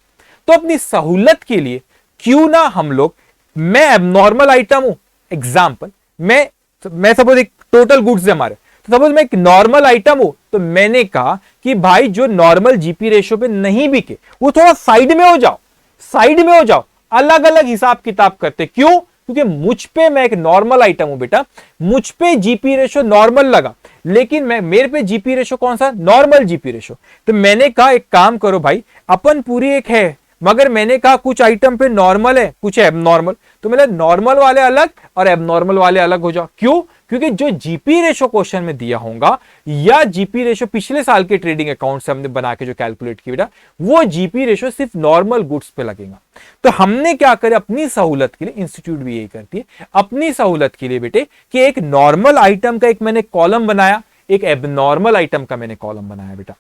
तो अपनी सहूलत के लिए क्यों ना हम लोग, मैं एबनॉर्मल आइटम हूं, एग्जांपल मैं सपोज एक टोटल गुड्स है हमारे, तो सपोज मैं एक नॉर्मल आइटम हूं, तो मैंने कहा कि भाई जो नॉर्मल जीपी रेशियो पे नहीं बिके वो थोड़ा साइड में हो जाओ, साइड में हो जाओ, अलग अलग हिसाब किताब करते। क्यों? क्योंकि मुझ पे मैं एक नॉर्मल आइटम हूं बेटा, मुझ पे जीपी रेशियो नॉर्मल लगा, लेकिन मेरे पे जीपी रेशियो कौन सा? Normal GP ratio. तो मैंने कहा एक काम करो भाई, अपन पूरी एक है, मगर मैंने कहा कुछ आइटम पे नॉर्मल है, कुछ एबनॉर्मल, तो मेरा नॉर्मल वाले अलग और एबनॉर्मल वाले अलग हो जाओ। क्यों? क्योंकि जो जीपी रेशो क्वेश्चन में दिया होगा, या जीपी रेशो पिछले साल के ट्रेडिंग अकाउंट से हमने बना के जो कैलकुलेट की बेटा, वो जीपी रेशो सिर्फ नॉर्मल गुड्स पे लगेगा। तो हमने क्या करे अपनी सहूलत के लिए, इंस्टीट्यूट भी यही करती है अपनी सहूलत के लिए बेटे, कि एक नॉर्मल आइटम का एक मैंने कॉलम बनाया, एक एबनॉर्मल आइटम का मैंने कॉलम बनाया बेटा।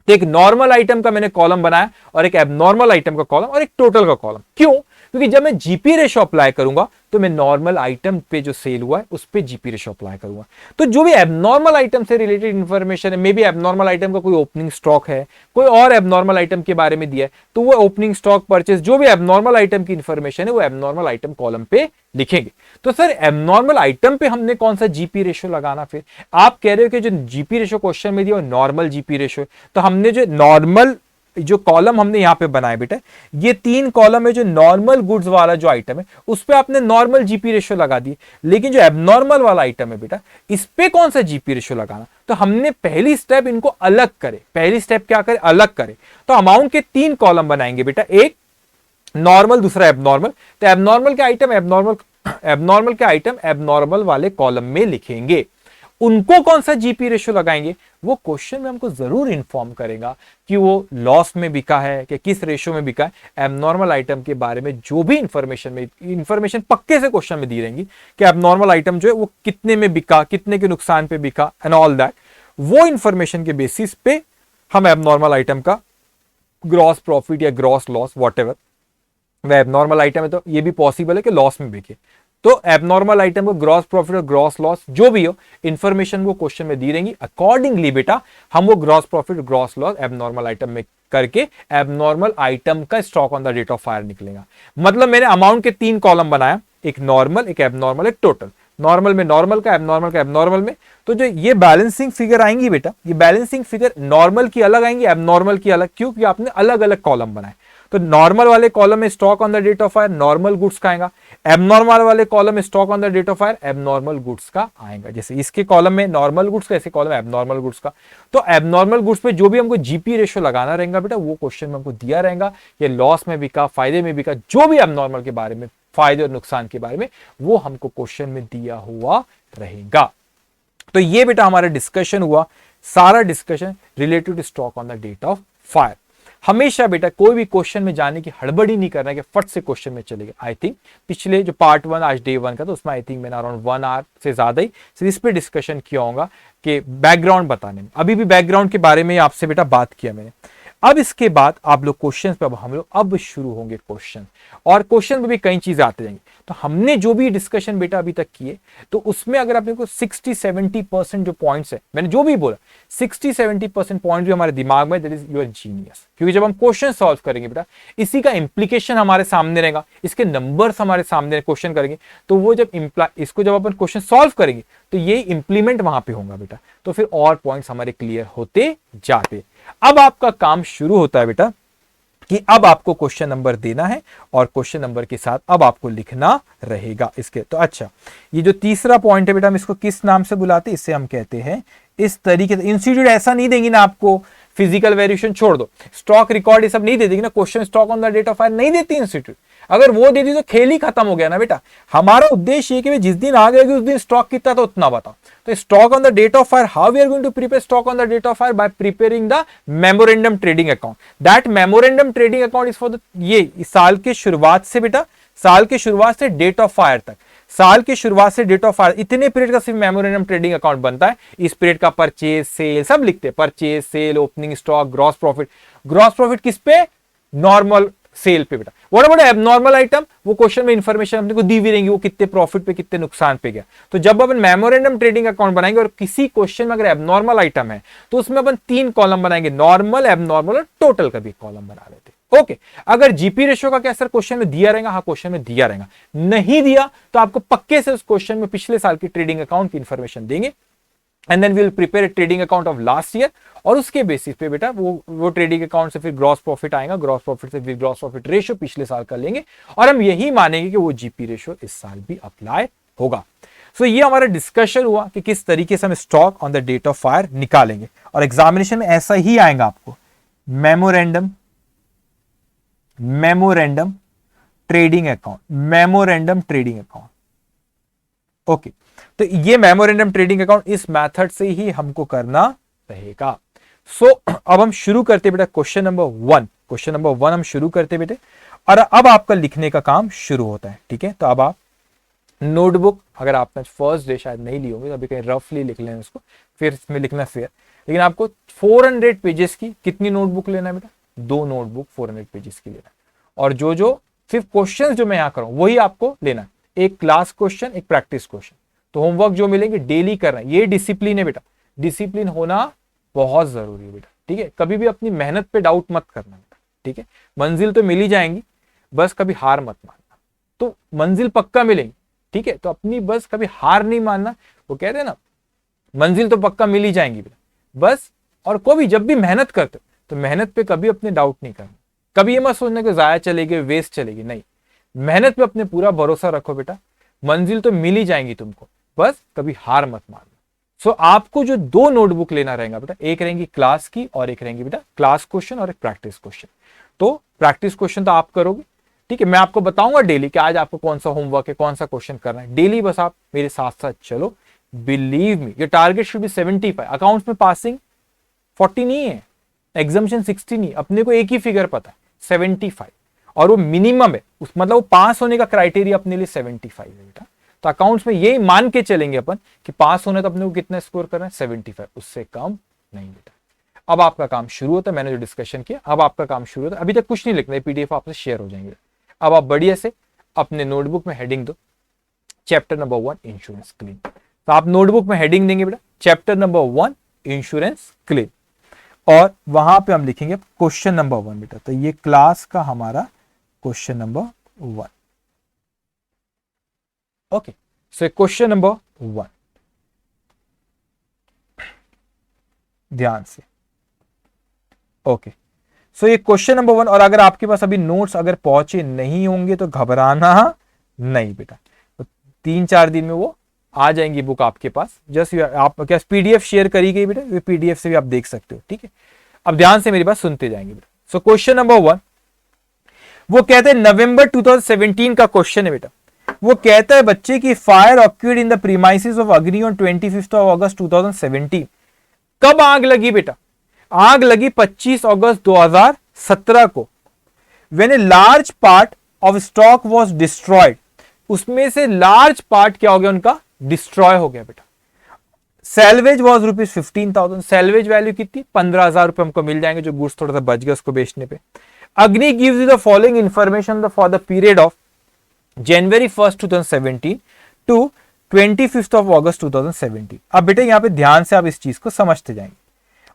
तो एक नॉर्मल आइटम का मैंने कॉलम बनाया और एक एबनॉर्मल आइटम का कॉलम और एक टोटल का कॉलम। क्यों? क्योंकि जब मैं जीपी रेशो अप्लाई करूंगा तो मैं नॉर्मल आइटम पे जो सेल हुआ है उस पे जीपी रेशो अप्लाई करूंगा। तो जो भी एबनॉर्मल आइटम से रिलेटेड इंफॉर्मेशन है, मे बी एबनॉर्मल आइटम का कोई ओपनिंग स्टॉक है, कोई और एबनॉर्मल आइटम के बारे में दिया है, तो वो ओपनिंग स्टॉक परचेस, जो भी एबनॉर्मल आइटम की इंफॉर्मेशन है वो एबनॉर्मल आइटम कॉलम पे लिखेंगे। तो सर एबनॉर्मल आइटम पे हमने कौन सा जीपी रेशो लगाना? फिर आप कह रहे हो कि जो जीपी रेशो क्वेश्चन में दिया वो नॉर्मल जीपी रेशो है, तो हमने जो नॉर्मल जो कॉलम हमने यहां पे बनाए बेटा, ये 3 कॉलम है। जो नॉर्मल गुड्स वाला जो आइटम है उस पे आपने नॉर्मल जीपी रेशो लगा दी, लेकिन जो एबनॉर्मल वाला आइटम है बेटा, इस पे कौन सा जीपी रेशो लगाना? तो हमने पहली स्टेप इनको अलग करे। पहली स्टेप क्या करे? अलग करे। तो अमाउंट के 3 कॉलम बनाएंगे बेटा, एक नॉर्मल, दूसरा एबनॉर्मल। तो एबनॉर्मल के आइटम एबनॉर्मल के आइटम एबनॉर्मल वाले कॉलम में लिखेंगे। उनको कौन सा जीपी रेशियो लगाएंगे वो क्वेश्चन में हमको जरूर इन्फॉर्म करेगा कि वो लॉस में बिका है कि किस रेशियो में बिका है। एबनॉर्मल आइटम के बारे में जो भी इंफॉर्मेशन पक्के से क्वेश्चन में दी रहेंगी कि एबनॉर्मल आइटम जो है वो कितने में बिका, कितने के नुकसान पे बिका एंड ऑल दैट। वो इंफॉर्मेशन के बेसिस पे हम एबनॉर्मल आइटम का ग्रॉस प्रॉफिट या ग्रॉस लॉस व्हाटएवर, वह एबनॉर्मल आइटम है तो ये भी पॉसिबल है कि लॉस में बिके, तो एबनॉर्मल आइटम को ग्रॉस प्रॉफिट और ग्रॉस लॉस जो भी हो इंफॉर्मेशन वो क्वेश्चन में दी रहेंगी। अकॉर्डिंगली बेटा हम वो gross profit gross loss abnormal item में करके एबनॉर्मल आइटम का stock on the date of fire निकलेगा। मतलब मैंने अमाउंट के 3 कॉलम बनाया, एक नॉर्मल, एक एबनॉर्मल, एक टोटल। नॉर्मल में नॉर्मल का, एबनॉर्मल का एबनॉर्मल में। तो जो ये बैलेंसिंग फिगर आएंगी बेटा, ये बैलेंसिंग फिगर नॉर्मल की अलग आएंगी, एबनॉर्मल की अलग। क्यों? क्योंकि आपने अलग अलग कॉलम बनाए। तो नॉर्मल वाले कॉलम में stock on the date of fire normal goods का आएगा, एबनॉर्मल वाले कॉलम में stock on the date of fire abnormal goods का आएगा। जैसे इसके कॉलम में नॉर्मल गुड्स का, ऐसे कॉलम में एबनॉर्मल गुड्स का। तो एबनॉर्मल गुड्स पे जो भी हमको जीपी रेशियो लगाना रहेगा बेटा, वो क्वेश्चन में हमको दिया रहेगा। ये लॉस में बिका, फायदे में बिका, जो भी एबनॉर्मल के बारे में, फायदे और नुकसान के बारे में, वो हमको क्वेश्चन में दिया हुआ रहेगा। तो ये बेटा हमारा डिस्कशन हुआ, सारा discussion related to stock on the date of fire. हमेशा बेटा कोई भी क्वेश्चन में जाने की हड़बड़ी नहीं करना है कि फट से क्वेश्चन में चलेगा। आई थिंक पिछले जो पार्ट 1 आज डे 1 का, तो उसमें आई थिंक मैंने अराउंड 1 आवर से ज्यादा ही सिर्फ इस पे डिस्कशन किया होगा कि बैकग्राउंड बताने में। अभी भी बैकग्राउंड के बारे में आपसे बेटा बात किया मैंने। अब इसके बाद आप लोग क्वेश्चन पे, अब हम लोग अब शुरू होंगे क्वेश्चन, और क्वेश्चन में भी कई चीजें आते जाएंगी। तो हमने जो भी डिस्कशन बेटा अभी तक किए, तो उसमें अगर आपने को 60-70% जो पॉइंट्स है, मैंने जो भी बोला 60-70% पॉइंट जो हमारे दिमाग में, दैट इज यूर जीनियस। क्योंकि जब हम क्वेश्चन सॉल्व करेंगे बेटा, इसी का इंप्लीकेशन हमारे सामने रहेगा, इसके नंबर्स हमारे सामने क्वेश्चन करेंगे, तो वो जब इसको जब अपन क्वेश्चन सॉल्व करेंगे तो ये इंप्लीमेंट वहां पे होगा बेटा, तो फिर और पॉइंट्स हमारे क्लियर होते जाते। अब आपका काम शुरू होता है बेटा कि अब आपको क्वेश्चन नंबर देना है और क्वेश्चन नंबर के साथ अब आपको लिखना रहेगा इसके। तो अच्छा, ये जो तीसरा पॉइंट है बेटा, हम इसको किस नाम से बुलाते हैं? इससे हम कहते हैं इस तरीके से इंस्टीट्यूट ऐसा नहीं देंगी ना आपको, फिजिकल वेरिएशन छोड़ दो, स्टॉक रिकॉर्ड ये सब नहीं दे देगी ना, question stock on the date of fire नहीं देती इंस्टीट्यूट। अगर वो दे दी तो खेल ही खत्म हो गया ना बेटा। हमारा उद्देश्य ये कि जिस दिन आ गएगी उस दिन स्टॉक कितना तो उतना बताओ। तो stock on the date of fire, how we are going to prepare stock on the date of fire? By preparing the memorandum trading account. That memorandum trading account is for the, ये इस साल के शुरुआत से बेटा, साल के शुरुआत से डेट ऑफ फायर तक, साल की शुरुआत से डेट ऑफ फायर इतने पीरियड का सिर्फ मेमोरेंडम ट्रेडिंग अकाउंट बनता है। इस पीरियड का परचेज सेल सब लिखते हैं, purchase sale, opening stock, gross profit. Gross profit किस पे? नॉर्मल सेल पे बेटा। What about abnormal item? वो क्वेश्चन में इंफॉर्मेशन अपने को दी भी रहेंगी, वो कितने प्रॉफिट पे कितने नुकसान पे गया। तो जब अपन मेमोरेंडम ट्रेडिंग अकाउंट बनाएंगे और किसी क्वेश्चन में अगर एबनॉर्मल आइटम है तो उसमें अपन 3 कॉलम बनाएंगे, नॉर्मल, एबनॉर्मल और टोटल का भी कॉलम बना लेते। ओके, अगर जीपी रेशियो का क्या सर क्वेश्चन में दिया रहेगा? हाँ, क्वेश्चन में दिया रहेगा। नहीं दिया तो आपको पक्के से उस क्वेश्चन में पिछले साल की ट्रेडिंग अकाउंट की इंफॉर्मेशन देंगे, and then we will prepare a trading account of last year, और उसके बेसिस पे बेटा वो ट्रेडिंग अकाउंट से फिर ग्रॉस प्रॉफिट आएगा, ग्रॉस प्रॉफिट से फिर ग्रॉस प्रॉफिट रेशियो पिछले साल का लेंगे, और हम यही मानेंगे कि वो जीपी रेशियो इस साल भी अप्लाई होगा। सो ये हमारा डिस्कशन हुआ कि किस तरीके से हम stock on the date of fire निकालेंगे, और एग्जामिनेशन में ऐसा ही आएगा आपको, memorandum trading account, memorandum trading account. Okay, तो ये मेमोरेंडम ट्रेडिंग अकाउंट इस मेथड से ही हमको करना रहेगा। सो अब हम शुरू करते बेटा क्वेश्चन नंबर 1। क्वेश्चन नंबर 1 हम शुरू करते बेटे, और अब आपका लिखने का काम शुरू होता है। ठीक है, तो अब आप नोटबुक, अगर आपने फर्स्ट डे शायद नहीं ली होगी तो अभी कहीं रफली लिख लें इसको, फिर इसमें लिखना फेयर। लेकिन आपको 400 पेजेस की कितनी नोटबुक लेना है बेटा? 2 नोटबुक 400 पेजेस की लेना है, और जो सिर्फ क्वेश्चन जो मैं यहां करूं वही आपको लेना है, एक क्लास क्वेश्चन, एक प्रैक्टिस क्वेश्चन। तो होमवर्क जो मिलेंगे डेली करना है, ये डिसिप्लिन है बेटा। डिसिप्लिन होना बहुत जरूरी है बेटा। ठीक है, कभी भी अपनी मेहनत पे डाउट मत करना बेटा। ठीक है, मंजिल तो मिल ही जाएंगी, बस कभी हार मत मानना। तो मंजिल पक्का मिलेंगी, ठीक है, तो अपनी बस कभी हार नहीं मानना। वो कहते हैं ना, मंजिल तो पक्का मिल ही जाएंगी बेटा बस। और कोई जब भी मेहनत करते तो मेहनत पे कभी अपने डाउट नहीं करना। कभी ये मत सोचना कि जाया चलेगी, वेस्ट चलेगी, नहीं, मेहनत पे अपने पूरा भरोसा रखो बेटा, मंजिल तो मिल ही जाएंगी तुमको, बस कभी हार मत मानना। सो आपको जो 2 नोटबुक लेना रहेगा बेटा, एक रहेंगी क्लास की और एक रहेंगी बेटा क्लास क्वेश्चन और एक प्रैक्टिस क्वेश्चन। तो प्रैक्टिस क्वेश्चन तो आप करोगे, ठीक है, मैं आपको बताऊंगा डेली कि आज आपको कौन सा होमवर्क है, कौन सा क्वेश्चन करना है। डेली बस आप मेरे साथ साथ चलो। Believe me, your target should be 75। Accounts में पासिंग 40 नहीं है, एग्जामिनेशन 60 नहीं, अपने को एक ही फिगर पता है 75, और वो मिनिमम है, उस मतलब वो पास होने का क्राइटेरिया अपने लिए 75 है बेटा। तो अकाउंट्स में यही मान के चलेंगे अपन कि पास होने तो अपने को कितना स्कोर करना है, 75, उससे कम नहीं बेटा। अब आपका काम शुरू होता है, मैंने जो डिस्कशन किया, अब आपका काम शुरू होता है। अभी तक कुछ नहीं लिखना है, पीडीएफ आपसे शेयर हो जाएंगे। अब आप बढ़िया से अपने नोटबुक में हेडिंग दो, चैप्टर नंबर 1 इंश्योरेंस क्लेम। तो आप नोटबुक में हेडिंग देंगे बेटा चैप्टर नंबर 1 इंश्योरेंस क्लेम, और वहां पे हम लिखेंगे क्वेश्चन नंबर 1 बेटा। तो ये क्लास का हमारा question number 1। Okay, so question number 1 ध्यान से। ओके, सो ये क्वेश्चन नंबर 1, और अगर आपके पास अभी नोट्स अगर पहुंचे नहीं होंगे तो घबराना नहीं बेटा, तो 3-4 दिन में वो आ जाएंगी बुक आपके पास। जस्ट आप क्या पीडीएफ शेयर करी गई बेटा, ये पीडीएफ से भी आप देख सकते हो। ठीक है, अब ध्यान से मेरी बात सुनते जाएंगे बेटा। सो क्वेश्चन नंबर 1 वो कहते हैं नवंबर 2017 का क्वेश्चन है बेटा। वो कहता है बच्चे की fire occurred in the premises of Agni on 25 August 2017। कब आग लगी बेटा? आग लगी 25 अगस्त 2017 को। When a large part of stock was destroyed, उसमें से लार्ज पार्ट क्या हो गया उनका? डिस्ट्रॉय हो गया बेटा। सैलवेज वॉज ₹15,000, सैलवेज वैल्यू कितनी? 15,000 रुपए हमको मिल जाएंगे, जो गुड्स थोड़ा सा बच गया उसको बेचने पे। Agni gives you the following information for the period of January 1st 2017 to 25th of August 2017। अब बेटा यहां पे ध्यान से आप इस चीज को समझते जाएंगे।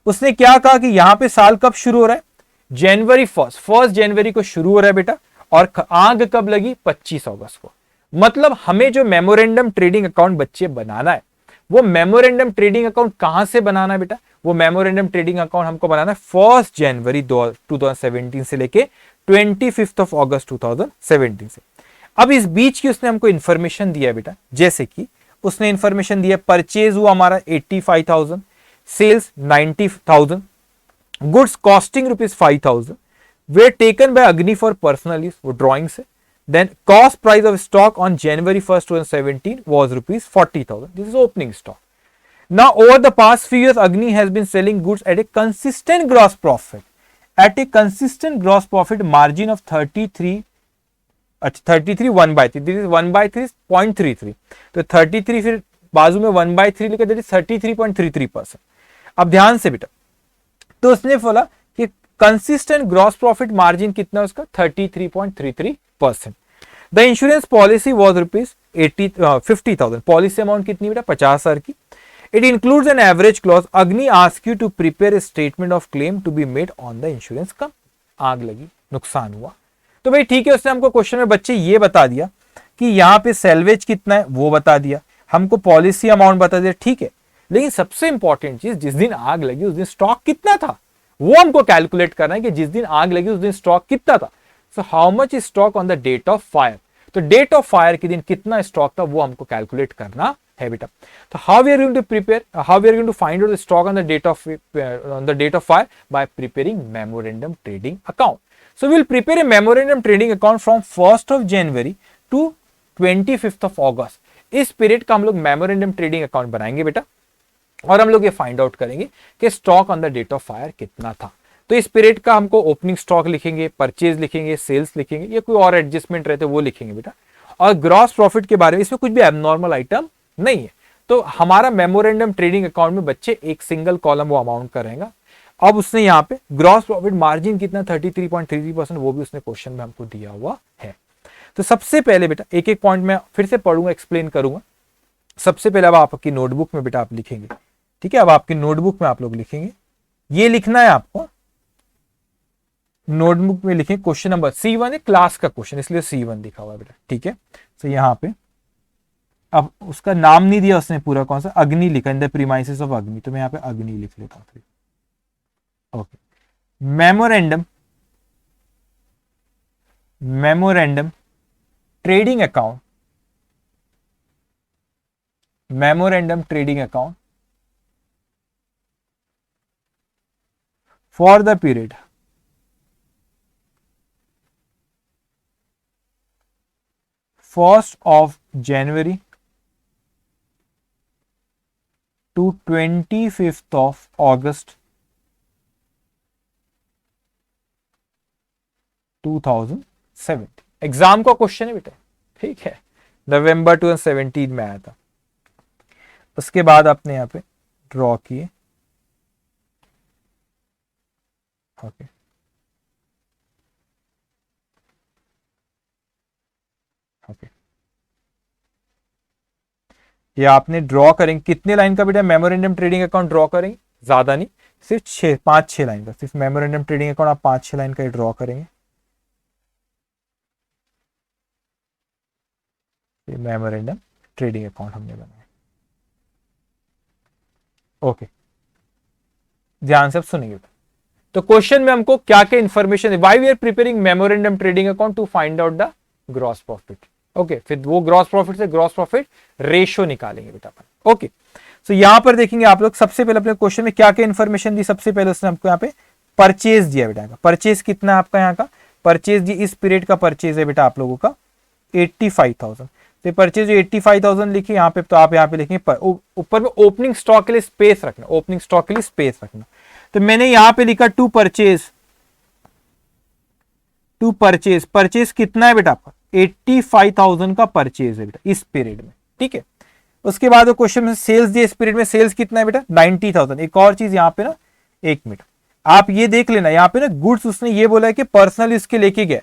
उसने क्या कहा कि यहां पे साल कब शुरू हो रहा है? January 1 जनवरी को शुरू हो रहा है बेटा, और आग कब लगी? 25 अगस्त को। मतलब हमें जो मेमोरेंडम ट्रेडिंग अकाउंट बच्चे बनाना है, वो मेमोरेंडम ट्रेडिंग अकाउंट कहां से बनाना है बेटा? वो मेमोरेंडम ट्रेडिंग अकाउंट हमको बनाना है 1 जनवरी 2017 से लेके 25 of August 2017 से। अब इस बीच की उसने हमको इंफॉर्मेशन दिया बेटा, जैसे कि उसने इंफॉर्मेशन दिया परचेज हुआ हमारा 85,000, sales 90,000, goods costing rupees 5,000 were taken by Agni for personal use, वो ड्रॉइंग्स है. Then cost price of stock on January 1st, 2017 was rupees 40,000. This is opening stock. Now over the past few years, Agni has been selling goods at a consistent gross profit. At a consistent gross profit margin of 33 1/3. This is 1/3 is 0.33. तो 33 फिर बाजू में 1/3 लिखा, that is 33.33%. अब ध्यान से बेटा, तो उसने बोला कि कंसिस्टेंट ग्रॉस प्रॉफिट मार्जिन कितना है उसका 33.33%. The insurance policy was rupees 50,000. Policy amount कितनी बेटा 50,000 की. It includes an average clause. Agni ask you to prepare a statement of claim to be made on the insurance. कम आग लगी, नुकसान हुआ, तो भाई ठीक है, उसने हमको क्वेश्चन में बच्चे ये बता दिया कि यहाँ पे सेल्वेज कितना है वो बता दिया, हमको पॉलिसी अमाउंट बता दिया, ठीक है. लेकिन सबसे इंपॉर्टेंट चीज, जिस दिन आग लगी उस दिन स्टॉक कितना था वो हमको कैलकुलेट करना है कि जिस दिन आग लगी उस दिन स्टॉक कितना था. So how much is stock on the date of fire. तो डेट ऑफ फायर के दिन कितना स्टॉक था वो हमको कैलकुलेट करना है बेटा. तो how we are going to prepare, how we are going to find out the stock on the date of fire by preparing memorandum trading account. So we'll prepare a memorandum trading account from 1st of January to 25th of August. इस period का हम लोग memorandum trading account बनाएंगे बेटा, और हम लोग ये फाइंड आउट करेंगे कि stock on the date of fire कितना था. तो इस पीरियड का हमको ओपनिंग स्टॉक लिखेंगे, परचेज लिखेंगे, सेल्स लिखेंगे, या कोई और एडजस्टमेंट रहते वो लिखेंगे बेटा. और ग्रॉस प्रॉफिट के बारे में इसमें कुछ भी एबनॉर्मल आइटम नहीं है. तो हमारा मेमोरेंडम ट्रेडिंग अकाउंट में बच्चे एक सिंगल कॉलम वो अमाउंट का रहेगा. अब उसने यहाँ पे ग्रॉस प्रॉफिट मार्जिन कितना 33.33%, वो भी उसने क्वेश्चन में हमको दिया हुआ है. तो सबसे पहले बेटा एक एक पॉइंट में फिर से पढ़ूंगा, एक्सप्लेन करूंगा. सबसे पहले अब आपकी नोटबुक में बेटा आप लिखेंगे, ठीक है. अब आपकी नोटबुक में आप लोग लिखेंगे, ये लिखना है आपको नोटबुक में. लिखें क्वेश्चन नंबर C1 है, क्लास का क्वेश्चन इसलिए C1 लिखा हुआ है बेटा, ठीक है. तो यहाँ पे अब उसका नाम नहीं दिया उसने पूरा, कौन सा, अग्नि लिखा, इन द प्रीमाइसेस ऑफ अग्नि. तो मैं यहाँ पे अग्नि लिख लेता हूँ. Okay, memorandum trading account, memorandum trading account for the period first of January to 25th of August 2017. Exam का क्वेश्चन है बेटा, ठीक है, नवंबर 2017 में आया था. उसके बाद आपने यहाँ पे ड्रॉ किए. ओके, ओके, ये आपने ड्रॉ करेंगे. कितने लाइन का बेटा मेमोरेंडम ट्रेडिंग अकाउंट ड्रॉ करेंगे, ज्यादा नहीं, सिर्फ 5-6 लाइन का. सिर्फ मेमोरेंडम ट्रेडिंग अकाउंट आप 5-6 लाइन का ड्रॉ करेंगे. मेमोरेंडम ट्रेडिंग अकाउंट हमने बनाया. ओके, ध्यान से सुनेंगे. तो क्वेश्चन में हमको क्या क्या इंफॉर्मेशन है, why we are preparing memorandum trading account to find out the gross profit. Okay, फिर वो ग्रॉस प्रॉफिट से ग्रॉस प्रॉफिट रेशियो निकालेंगे बेटा अपन. ओके, तो यहां पर देखेंगे आप लोग, सबसे पहले अपने क्वेश्चन में क्या क्या इंफॉर्मेशन दी. सबसे पहले उसने हमको यहाँ पे परचेज दिया बेटा. परचेज कितना है आपका, यहाँ का परचेज दी, इस पीरियड का परचेज है बेटा आप लोगों का 85,000. तो परचेज 85,000 लिखी यहाँ पे, तो आप यहाँ पे लिखेंगे ऊपर में ओपनिंग स्टॉक के लिए स्पेस रखना, ओपनिंग स्टॉक के लिए स्पेस रखना. तो मैंने यहाँ पे लिखा टू परचेज. परचेज कितना है बेटा आपका 85,000 का परचेज है बेटा इस पीरियड में, ठीक है. उसके बाद क्वेश्चन में सेल्स दिए, इस पीरियड में सेल्स कितना है बेटा 90,000. एक और चीज यहाँ पे ना, एक मिनट आप ये देख लेना, यहाँ पे ना गुड्स उसने ये बोला है कि पर्सनल इसके लेके गए,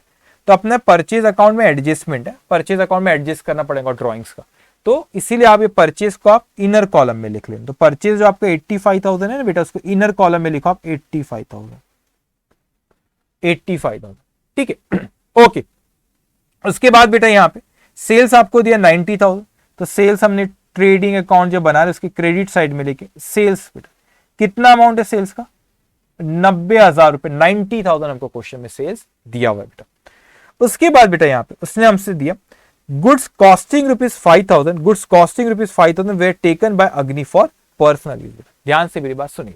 तो अपना परचेज अकाउंट में एडजस्टमेंट है, परचेज अकाउंट में एडजस्ट करना पड़ेगा ड्रॉइंग्स का. तो इसीलिए आप ये परचेज को आप इनर कॉलम में लिख लें. तो परचेज जो आपका 85,000 है ना बेटा, उसको इनर कॉलम में लिखो आप 85,000, ठीक है. ओके, उसके बाद बेटा यहाँ पे सेल्स आपको दिया 90,000. तो सेल्स हमने ट्रेडिंग अकाउंट जो बना रहे उसकी क्रेडिट साइड में लेके सेल्स बेटा कितना अमाउंट है सेल्स का 90,000 रुपए. 90,000 हमको क्वेश्चन में सेल्स दिया हुआ है बेटा. उसके बाद बेटा यहाँ पे उसने हमसे दिया goods costing rupees 5,000. Goods costing rupees 5,000 where taken by अग्नि फॉर पर्सनल यूज. ध्यान से मेरी बात सुनिए,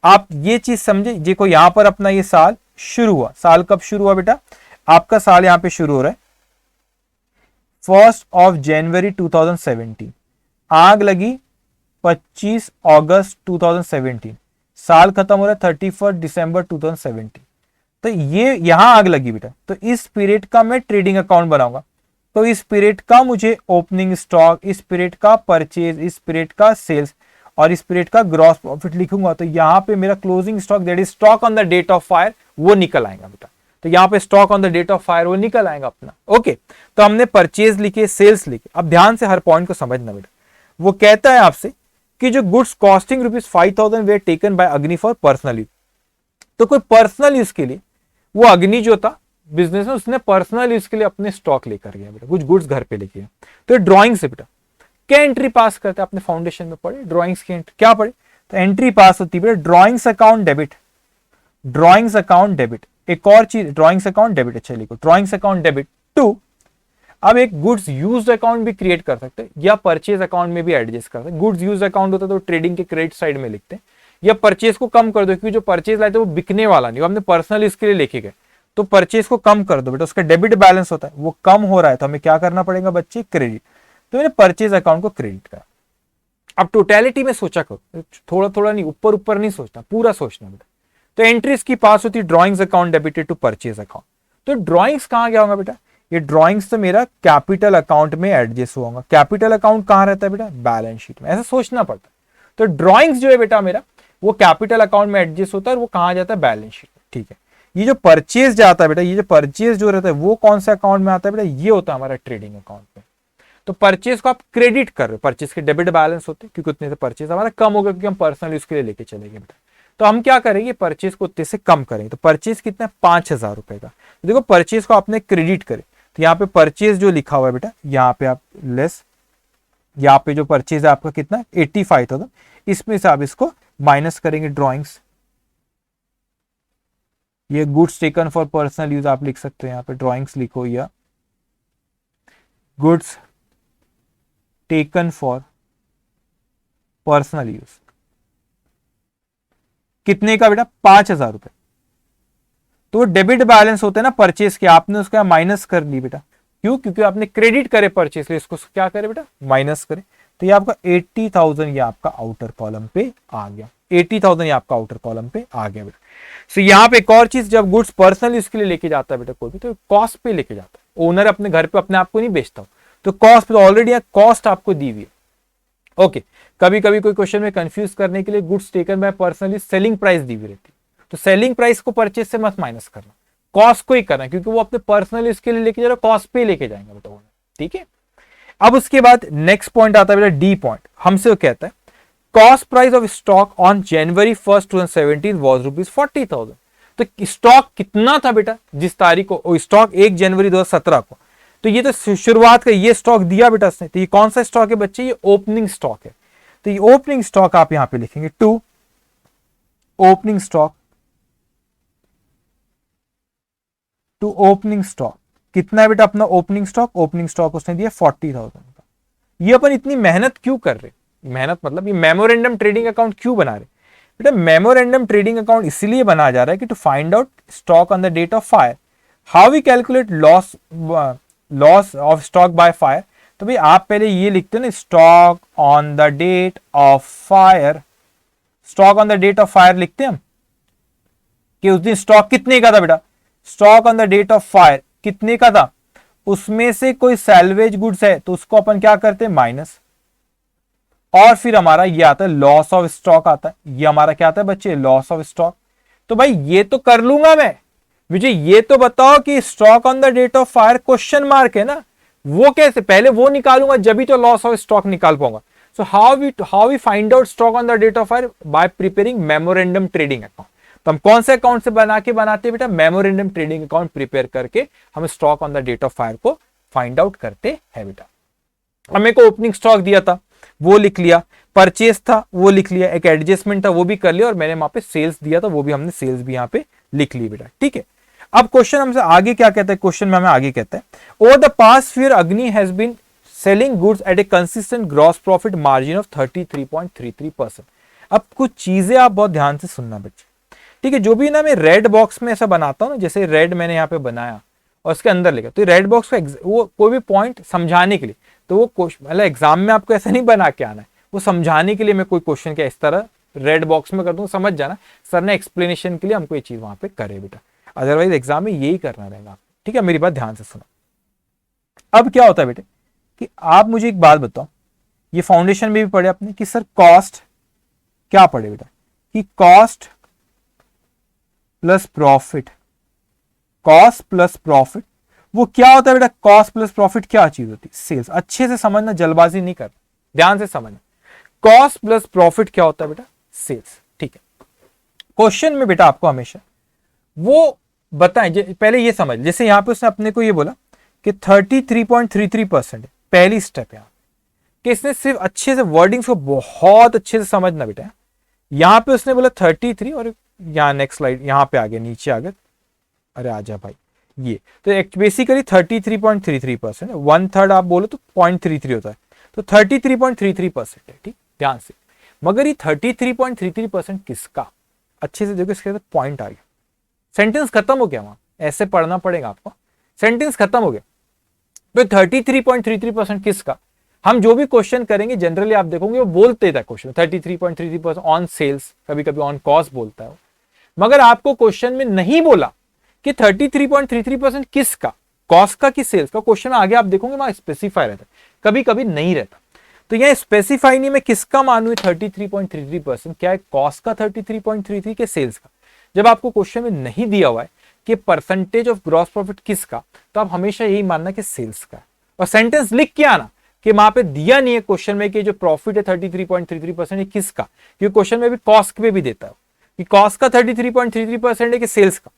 आप ये चीज समझे। देखो यहां पर अपना ये साल शुरू हुआ, साल कब शुरू हुआ बेटा, आपका साल यहां पे शुरू हो रहा है 1 जनवरी 2017, आग लगी 25 अगस्त 2017, साल खत्म हो रहा है 31 दिसंबर 2017। तो ये यहां आग लगी बेटा, तो इस पीरियड का मैं ट्रेडिंग अकाउंट बनाऊंगा। तो इस पीरियड का मुझे ओपनिंग स्टॉक, इस पीरियड का परचेज, इस पीरियड का सेल्स और इस पीरियड का ग्रॉस प्रॉफिट लिखूंगा। तो यहां पे मेरा closing stock that is stock on the date of fire वो निकल आएगा बेटा। तो यहां पे stock on the date of fire वो निकल आएगा अपना। ओके, तो हमने परचेज लिखे, सेल्स लिखे। अब ध्यान से हर पॉइंट को समझना बेटा। वो कहता है आपसे कि जो goods costing ₹5,000 where taken by अग्नि फॉर पर्सनल यूज। तो कोई पर्सनल यूज के लिए वो अग्नि जो था बिजनेस में, उसने पर्सनल यूज के लिए अपने स्टॉक लेकर गया बेटा, कुछ गुड्स घर पे लेके गया। तो ड्रॉइंग से बेटा क्या एंट्री पास करते हैं, अपने फाउंडेशन में पढ़े ड्रॉइंग्स की एंट्री क्या पढ़े, तो एंट्री पास होती है बेटा drawings account debit, drawings account debit. एक और चीज ड्रॉइंग्स अकाउंट डेबिट, अच्छा लिखो ड्रॉइंग्स अकाउंट डेबिट टू। अब एक गुड्स यूज्ड अकाउंट भी क्रिएट कर सकते हैं या परचेज अकाउंट में भी एडजस्ट कर सकते हैं। गुड्स यूज्ड अकाउंट होता है तो ट्रेडिंग के क्रेडिट साइड में लिखते हैं, या परचेज को कम कर दो क्योंकि जो परचेज लाए थे वो बिकने वाला नहीं, वो हमने पर्सनल इसके लिए लेके गए, तो परचेज को कम कर दो बेटा, उसका डेबिट बैलेंस होता है वो कम हो रहा है तो हमें क्या करना पड़ेगा बच्चे, क्रेडिट। तो मैंने परचेज अकाउंट को क्रेडिट करा। अब टोटलिटी में सोचा करो, थोड़ा थोड़ा नहीं, ऊपर ऊपर नहीं सोचना, पूरा सोचना बेटा। तो एंट्रीज की पास होती है drawings account debited to purchase account. तो ड्रॉइंग्स कहां गया होगा बेटा, ये ड्रॉइंग्स तो मेरा कैपिटल अकाउंट में एडजस्ट होगा। कैपिटल अकाउंट कहां रहता है बेटा, बैलेंस शीट में, ऐसा सोचना पड़ता है। तो ड्रॉइंग्स जो है बेटा मेरा वो कैपिटल अकाउंट में एडजस्ट होता है और वो कहां जाता है, बैलेंस शीट में। ठीक है, ये जो परचेज जाता है बेटा, ये जो परचेज जो रहता है वो कौन से अकाउंट में आता है बेटा, ये होता है हमारा ट्रेडिंग अकाउंट में। तो परचेज को आप क्रेडिट कर रहे हो, परचेज के डेबिट बैलेंस होते हैं क्योंकि उतने से परचेज हमारा कम हो गया क्योंकि हम पर्सनल यूज के लिए लेके चलेंगे बेटा। तो हम क्या करेंगे, परचेज को उतने से कम करेंगे। तो परचेज कितना है, 5,000 रुपए का। तो देखो परचेज को आपने क्रेडिट करे, तो यहाँ पे परचेज जो लिखा हुआ है बेटा, यहाँ पे आप लेस, यहाँ पे जो परचेज है आपका कितना है 85,000, इसमें से आप इसको माइनस करेंगे ड्रॉइंग्स। ये goods taken for personal use आप लिख सकते हो, यहाँ पे ड्रॉइंग्स लिखो या goods taken for personal use. कितने का बेटा, 5,000 रुपए। तो वो डेबिट बैलेंस होते हैं ना परचेज के, आपने उसका माइनस कर ली बेटा। क्यों, क्योंकि आपने क्रेडिट करे परचेज के, इसको क्या करे बेटा, माइनस करे। तो ये आपका 80,000 ये आपका आउटर कॉलम पे आ गया, 80,000 ये आपका आउटर कॉलम पे आ गया बेटा। सो यहाँ पे एक और चीज, जब गुड्स पर्सनल यूज के लिए लेके जाता है बेटा कोई भी, तो कॉस्ट पे लेके जाता है। ओनर अपने घर पे अपने आप को नहीं बेचता, तो कॉस्ट पे ऑलरेडी कॉस्ट आपको दी हुई है। ओके, कभी कभी कोई क्वेश्चन में कंफ्यूज करने के लिए goods taken by personal use selling price दी हुई रहती है, तो सेलिंग प्राइस को परचेज से मत माइनस करना, कॉस्ट को ही करना, क्योंकि वो अपने पर्सनल यूज के लिए लेके जा रहा है, कॉस्ट पे लेके जाएंगे बेटा। ठीक है, अब उसके बाद नेक्स्ट पॉइंट आता है बेटा डी पॉइंट। हमसे वो कहता है cost price of stock on January 1, 2017 was ₹40,000। तो स्टॉक कितना था बेटा जिस तारीख को, स्टॉक 1 जनवरी 2017 को, तो ये तो शुरुआत का ये स्टॉक दिया बेटा उसने। तो ये कौन सा स्टॉक है बच्चे, ये ओपनिंग स्टॉक है। तो ये ओपनिंग स्टॉक आप यहां पे लिखेंगे to opening stock, to opening stock. कितना है बेटा अपना ओपनिंग स्टॉक, ओपनिंग स्टॉक उसने दिया 40,000 का। ये अपन इतनी मेहनत क्यों कर रहे, मेहनत मतलब ये मेमोरेंडम ट्रेडिंग अकाउंट क्यों बना रहे बेटा, मेमोरेंडम ट्रेडिंग अकाउंट इसलिए बनाया जा रहा है कि to find out stock on the date of fire, how we calculate loss of stock by fire. तो भाई आप पहले ये लिखते हैं ना, stock on the date of fire, stock on the date of fire लिखते हैं हम कि उस दिन स्टॉक कितने का था बेटा, stock on the date of fire कितने का था, उसमें से कोई सैल्वेज गुड्स है तो उसको अपन क्या करते हैं, माइनस, और फिर हमारा ये आता है लॉस ऑफ स्टॉक आता है। ये हमारा क्या आता है बच्चे, लॉस ऑफ स्टॉक। तो भाई ये तो कर लूंगा मैं, मुझे ये तो बताओ कि stock on the date of fire question mark है ना, वो कैसे, पहले वो निकालूंगा जब भी तो लॉस ऑफ स्टॉक निकाल पाऊंगा। So how we find out stock on the date of fire, by preparing memorandum trading account. तो हम कौन से अकाउंट से बनाते हैं बेटा, मेमोरेंडम ट्रेडिंग अकाउंट प्रिपेयर करके हम stock on the date of fire को फाइंड आउट करते हैं बेटा। हमें को ओपनिंग स्टॉक दिया था वो लिख लिया, परचेस था वो लिख लिया, एक एडजस्टमेंट था वो भी कर लिया, और मैंने वहां पे सेल्स दिया था वो भी हमने सेल्स भी यहाँ पे लिख ली बेटा। ठीक है, अब क्वेश्चन हमसे आगे क्या कहता है, क्वेश्चन में हमें आगे कहता है over the past year Agni has been selling goods at a consistent gross profit margin of 33.33%। अब कुछ चीजें आप बहुत ध्यान से सुनना बच्चे, ठीक है। जो भी ना मैं रेड बॉक्स में ऐसा बनाता हूँ ना, जैसे रेड मैंने यहाँ पे बनाया और उसके अंदर लिखा, तो रेड बॉक्स का वो कोई भी पॉइंट समझाने के लिए, तो वो क्वेश्चन मतलब एग्जाम में आपको ऐसा नहीं बना के आना है, वो समझाने के लिए मैं कोई क्वेश्चन क्या इस तरह रेड बॉक्स में कर दूंगा, समझ जाना सर ने एक्सप्लेनेशन के लिए हमको ये चीज वहां पे करे बेटा, अदरवाइज एग्जाम में यही करना रहेगा, ठीक है। मेरी बात ध्यान से सुनो। अब क्या होता है बेटे कि आप मुझे एक बात बताओ, ये फाउंडेशन में भी पढ़े आपने कि सर कॉस्ट क्या पढ़े बेटा, कि cost plus profit, cost plus profit वो क्या होता है बेटा, कॉस्ट प्लस प्रॉफिट क्या चीज होती है, सेल्स। अच्छे से समझना, जल्दबाजी नहीं करना, ध्यान से समझना। कॉस्ट प्लस प्रॉफिट क्या होता है बेटा, सेल्स, ठीक है। क्वेश्चन में बेटा आपको हमेशा वो बताएं, पहले ये समझ, जैसे यहां पे उसने अपने को ये बोला कि 33.33% पहली स्टेप यहां कि इसने सिर्फ अच्छे से वर्डिंग्स को बहुत अच्छे से समझना बेटा। यहां पे उसने बोला 33 और यहां नेक्स्ट स्लाइड यहां पे आ गया, नीचे आ गया, अरे आजा भाई, ये तो बेसिकली 33.33% है, 1/3 आप बोलो तो 0.33 होता है, तो 33.33% है, ठीक, ध्यान से। मगर ये 33.33% किसका, अच्छे से देखो, इसके अंदर पॉइंट आ गया, सेंटेंस खत्म हो गया, वहां ऐसे पढ़ना पड़ेगा आपको, सेंटेंस खत्म हो गया। तो 33.33% किसका, हम जो भी क्वेश्चन करेंगे जनरली आप देखोगे वो बोलते था क्वेश्चन 33.33% ऑन सेल्स, कभी कभी ऑन कॉस्ट बोलता है, मगर आपको क्वेश्चन में नहीं बोला कि 33.33% किसका, कॉस्ट का कि सेल्स का, क्वेश्चन में आगे आप देखोगे वहां स्पेसिफाई रहता है, कभी कभी नहीं रहता। तो यह स्पेसिफाई नहीं, मैं किसका मानू 33.33%, क्या है कॉस्ट का 33.33 के सेल्स का। जब आपको क्वेश्चन में नहीं दिया हुआ है कि परसेंटेज ऑफ ग्रॉस प्रॉफिट किसका, तो आप हमेशा यही मानना कि सेल्स का, और सेंटेंस लिख के आना कि वहां पे दिया नहीं है क्वेश्चन में कि जो प्रॉफिट है 33.33% ये किसका, क्योंकि क्वेश्चन में भी कॉस्ट पे भी देता है कि कॉस्ट का 33.33% है कि सेल्स का।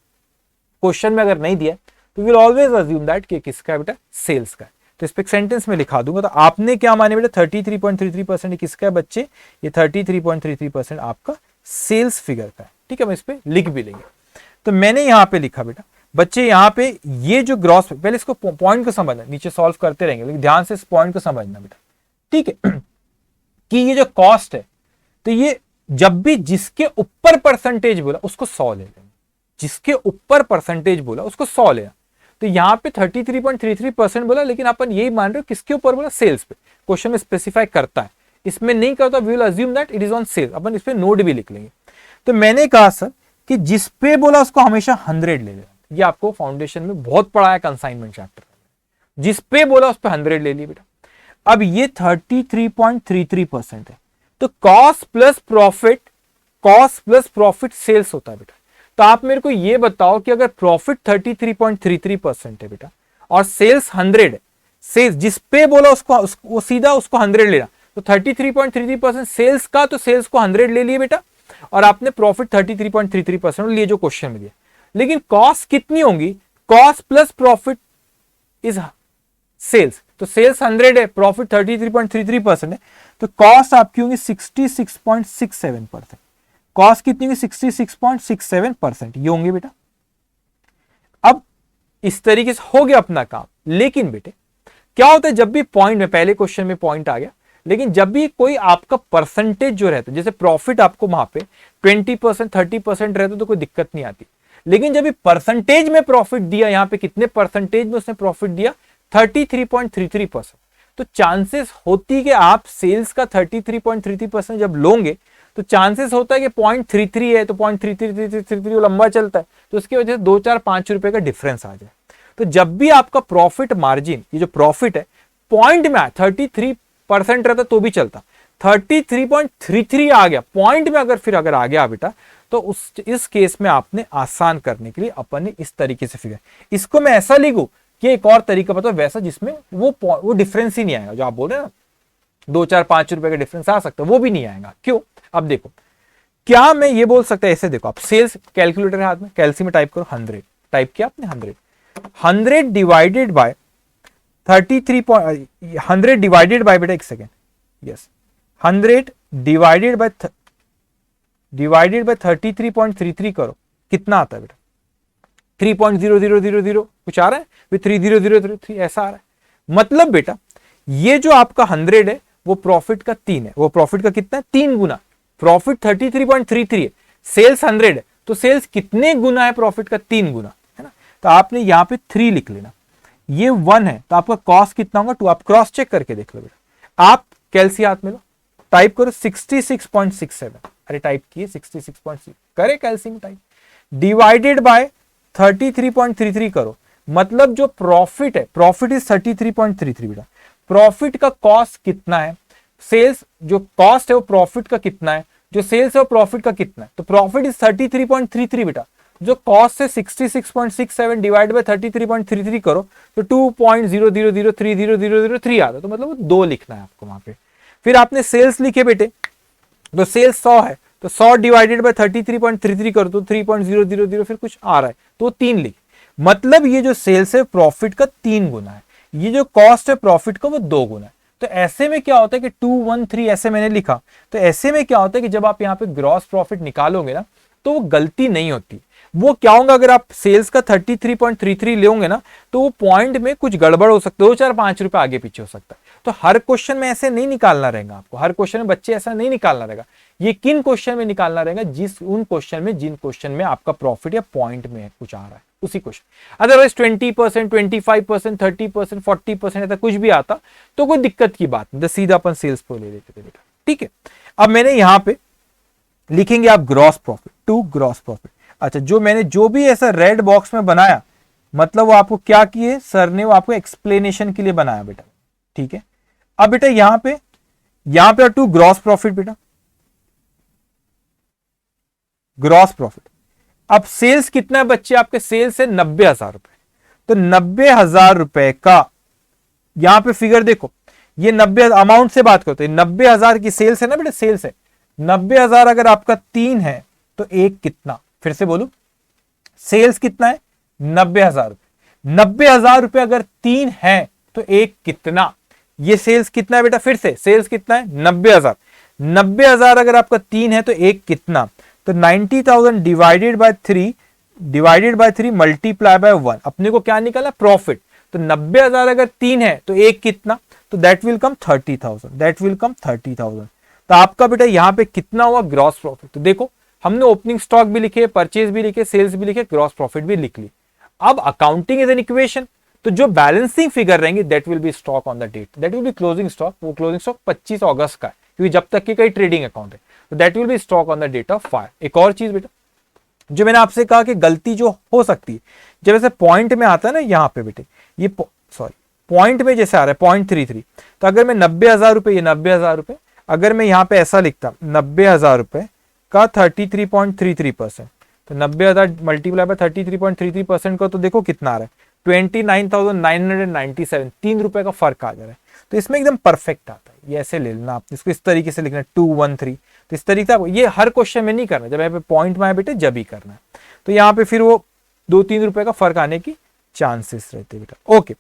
क्वेश्चन में अगर नहीं दिया तो विल ऑलवेज अज्यूम दैट कि किसका है बेटा, सेल्स का है। तो इस पे सेंटेंस में लिखा दूंगा, तो आपने क्या माने बेटा 33.33% किसका है बच्चे, ये 33.33% आपका सेल्स फिगर का है, ठीक है। हम इस पे लिख भी लेंगे। तो मैंने यहां पे लिखा बेटा बच्चे, यहां पे ये जो ग्रॉस, पहले इसको पॉइंट को समझना, नीचे सॉल्व करते रहेंगे लेकिन ध्यान से इस पॉइंट को समझना बेटा, ठीक है। कि ये जो कॉस्ट है, तो ये जब भी जिसके ऊपर परसेंटेज बोला उसको 100 ले लेंगे, जिसके ऊपर परसेंटेज बोला उसको 100 लेना। तो यहां पे 33.33% बोला, लेकिन अपन यही मान रहे हो किसके ऊपर बोला, सेल्स पे। क्वेश्चन में स्पेसिफाई करता है, इसमें नहीं करता, we will assume that it is on sales, अपन इस पे नोट भी लिख लेंगे। तो मैंने कहा सर कि जिस पे बोला उसको हमेशा 100 ले लेना, ये आपको फाउंडेशन में बहुत पढ़ा है कंसाइनमेंट चैप्टर, जिस पे बोला उस पे 100 ले लिया बेटा। अब ये 33.33% है, तो cost plus profit, cost plus profit sales होता है बेटा। तो आप मेरे को ये बताओ कि अगर प्रॉफिट 33.33% है बेटा और सेल्स 100 है, सेल्स जिस पे बोला उसको सीधा उसको 100 लेना, तो 33.33% सेल्स का, तो सेल्स को 100 ले लिए बेटा, और आपने प्रॉफिट 33.33% लिए जो क्वेश्चन में दिया। लेकिन कॉस्ट कितनी होंगी, cost plus profit is sales, तो सेल्स 100 है, प्रॉफिट 33.33% है, तो कॉस्ट आपकी होंगी 66.67%। कॉस्ट कितनी होगी 66.67% ये होंगे बेटा। अब इस तरीके से हो गया अपना काम। लेकिन बेटे क्या होता है, जब भी पॉइंट में, पहले क्वेश्चन में पॉइंट आ गया, लेकिन जब भी कोई आपका परसेंटेज जो रहता है, जैसे प्रॉफिट आपको वहां पे 20% 30% रहता तो कोई दिक्कत नहीं आती, लेकिन जब भी परसेंटेज में प्रॉफिट दिया, यहां पे कितने परसेंटेज में उसने प्रॉफिट दिया 33.33%, तो चांसेस होती कि आप सेल्स का 33.33% जब लोगे तो चांसेस होता है कि 0.33 है, तो 0.33 लंबा चलता है, तो उसकी वजह से 2-4-5 रुपए का डिफरेंस आ जाए। तो जब भी आपका प्रॉफिट मार्जिन, ये जो प्रॉफिट है पॉइंट में 33% रहता तो भी चलता, 33.33 आ गया पॉइंट में, अगर आ गया बेटा, तो इस केस में आपने आसान करने के लिए अपन ने इस तरीके से फिगर, इसको मैं ऐसा लिखूं कि एक और तरीका बताओ वैसा जिसमें वो डिफरेंस ही नहीं आएगा, जो आप बोल रहे हैं ना 2-4-5 रुपए का डिफरेंस आ सकता है, वो भी नहीं आएगा। क्यों, अब देखो, क्या मैं ये बोल सकता है, ऐसे देखो आप, सेल्स कैलकुलेटर है हाथ में, कैलसी में टाइप करो 100, टाइप किया आपने 100 डिवाइडेड बाय 33, 100 डिवाइडेड बाय बेटा, एक सेकेंड, यस, 100 डिवाइडेड बाय 33.33 करो, कितना आता है बेटा 3.0000 कुछ आ रहा है, 30003 ऐसा आ रहा है। मतलब बेटा ये जो आपका 100 है वो प्रॉफिट का 3 है, वो प्रॉफिट का कितना है 3 गुना, प्रॉफिट 33.33 है, सेल्स 100 है, तो सेल्स कितने गुना है प्रॉफिट का? 3 गुना, है ना। तो आपने यहाँ पे 3 लिख लेना, ये 1 है तो आपका कॉस्ट कितना होगा? 2। आप क्रॉस चेक करके देख लो बेटा। आप कैलसी हाथ में लो, टाइप करो 66.67, अरे टाइप किए 66.6, करे कैलसी में टाइप, डिवाइडेड बाय 33.33 करो, मतलब जो प्रॉफिट है, प्रॉफिट इज 33.33 बेटा, प्रॉफिट का कॉस्ट कितना है, सेल्स जो कॉस्ट है वो प्रॉफिट का कितना है, जो सेल्स है वो प्रॉफिट का कितना है, तो प्रॉफिट इज 33.33 बेटा, जो कॉस्ट है 66.67 डिवाइड बाय 33.33 करो तो 2.00030003 आता है, तो मतलब वो 2 लिखना है आपको वहां पे। फिर आपने सेल्स लिखे बेटे, तो सेल्स 100 है तो 100 डिवाइडेड बाय 33.33 करो तो 3.000 फिर कुछ आ रहा है तो 3 लिख, मतलब ये जो सेल्स है प्रॉफिट का 3 गुना है, ये जो कॉस्ट है प्रॉफिट का वो 2 गुना है। तो ऐसे में क्या होता है कि 213 ऐसे मैंने लिखा, तो ऐसे में क्या होता है कि जब आप यहाँ पे ग्रॉस प्रॉफिट निकालोगे ना तो वो गलती नहीं होती। वो क्या होगा, अगर आप सेल्स का 33.33 लेोगे ना तो वो पॉइंट में कुछ गड़बड़ हो सकता है, 2-4-5 रुपए आगे पीछे हो सकता है। तो हर क्वेश्चन में ऐसे नहीं निकालना रहेगा आपको, हर क्वेश्चन में बच्चे ऐसा नहीं निकालना रहेगा। ये किन क्वेश्चन में निकालना रहेगा? जिन क्वेश्चन में आपका प्रॉफिट या पॉइंट में कुछ आ रहा है उसी क्वेश्चन। अदरवाइज 20%, 25%, 30%, 40% ऐसा कुछ भी आता तो कोई दिक्कत की बात नहीं, तो सीधा अपन सेल्स पे ले लेते थे बेटा, ठीक है। अब मैंने यहां पे लिखेंगे आप gross profit, to gross profit. अच्छा, जो मैंने जो भी ऐसा रेड बॉक्स में बनाया, मतलब वो आपको क्या किए सर ने, वो आपको एक्सप्लेनेशन के लिए बनाया बेटा, ठीक है। अब बेटा यहां पे टू ग्रॉस प्रॉफिट बेटा, ग्रॉस प्रॉफिट। अब सेल्स कितना है बच्चे आपके? सेल्स है 90,000 रुपए, तो 90,000 रुपए का यहां पे फिगर देखो, ये 90 अमाउंट से बात करते हैं, 90,000 की सेल्स है ना बेटा, सेल्स है 90,000, अगर आपका 3 है तो एक कितना? फिर से बोलू, सेल्स कितना है? 90,000 रुपए, 90,000 रुपए अगर 3 है तो एक कितना? ये सेल्स कितना है बेटा? फिर से सेल्स कितना है? 90,000, 90,000 अगर आपका 3 है तो एक कितना? तो 90,000 डिवाइडेड बाय 3 मल्टीप्लाई बाय 1, अपने को क्या निकाला? प्रॉफिट। तो 90,000 अगर 3 है तो एक कितना? तो that will come 30,000, that will come 30,000। तो आपका बेटा यहां पे कितना हुआ? Gross profit. तो देखो हमने ओपनिंग स्टॉक भी लिखे, परचेज भी लिखे, सेल्स भी लिखे, ग्रॉस प्रॉफिट भी लिख ली। अब अकाउंटिंग इज एन इक्वेशन, तो जो बैलेंसिंग फिगर रहेंगे that will be stock on the date, that will be closing stock. वो क्लोजिंग स्टॉक 25 अगस्त का है, क्योंकि जब तक की कई ट्रेडिंग अकाउंट है, तो that will be stock on the date of fire. एक और चीज बेटा, जो मैंने आपसे कहा कि गलती जो हो सकती है, जब ऐसे पॉइंट में आता है ना यहाँ पे बेटे, ये सॉरी पॉइंट में जैसे आ रहा है 0.33, तो अगर मैं 90,000 रुपए, ये 90,000 रुपए, अगर मैं यहाँ पे ऐसा लिखता 90,000 रुपए का 33.33%, तो 90,000 मल्टीप्लाई बाय 33.33% का, तो देखो कितना आ रहा है? 29,997, 3 रुपए का फर्क आ जा रहा है। तो इसमें एकदम परफेक्ट आता है, ये ऐसे ले लेना आपने, इसको इस तरीके से लिखना 213, तो इस तरीके से। ये हर क्वेश्चन में नहीं करना, जब यहाँ पे पॉइंट में आए बेटे जब ही करना है, तो यहाँ पे फिर वो 2-3 रुपए का फर्क आने की चांसेस रहते बेटा। ओके,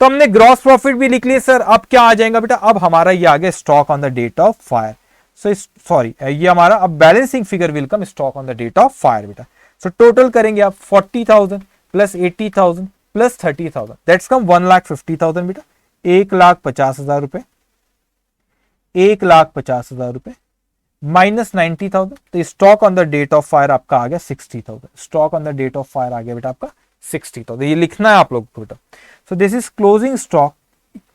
तो हमने ग्रॉस प्रॉफिट भी लिख लिया सर। अब क्या आ जाएगा बेटा? अब हमारा ये आ गया stock on the date of fire. So sorry, ये हमारा अब balancing figure will come stock on the date of fire बेटा। सो टोटल करेंगे आप 40,000 प्लस 80,000 प्लस 30,000, दैट्स कम 1,50,000 बेटा, 1,50,000 रुपए, 1,50,000 रुपए माइनस 90,000, तो stock on the date of fire आपका आ गया 60,000। Stock on the date of fire आ गया बेटा आपका 60,000, ये लिखना है आप लोग को बेटा। So this is closing stock.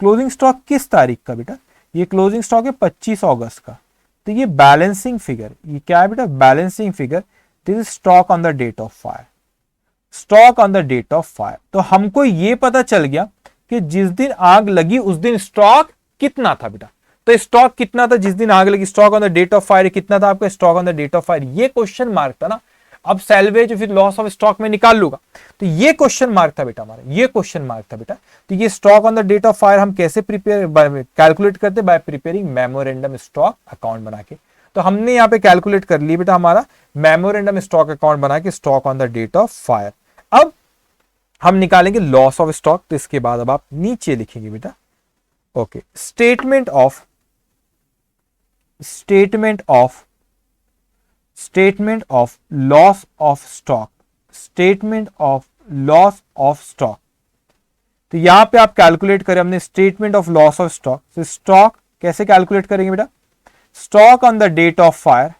Closing stock किस तारीख का बेटा? ये क्लोजिंग स्टॉक है 25 अगस्त का। तो ये बैलेंसिंग फिगर, ये क्या है बेटा? Balancing figure. This is stock on the date of fire, stock on the date of fire. तो हमको ये पता चल गया कि जिस दिन आग लगी उस दिन स्टॉक कितना था बेटा। तो स्टॉक कितना था जिस दिन आग लगी? Stock on the date of fire कितना था आपका? Stock on the date of fire, ये क्वेश्चन मार्क था ना। अब सैल्वेज फिर लॉस ऑफ स्टॉक में निकाल लूंगा, तो ये क्वेश्चन मार्क था बेटा हमारा, ये क्वेश्चन मार्क था बेटा। तो ये stock on the date of fire हम कैसे प्रिपेयर कैलकुलेट करते? By preparing memorandum stock account बना के। तो हमने यहाँ पे कैलकुलेट कर लिया बेटा हमारा मेमोरेंडम स्टॉक अकाउंट बना के, stock on the date of fire. अब हम निकालेंगे लॉस ऑफ स्टॉक। तो इसके बाद अब आप नीचे लिखेंगे बेटा, okay, statement of loss of stock, statement of loss of stock. तो यहां पे आप कैलकुलेट करें हमने statement of loss of stock. तो स्टॉक कैसे कैलकुलेट करेंगे बेटा? Stock on the date of fire,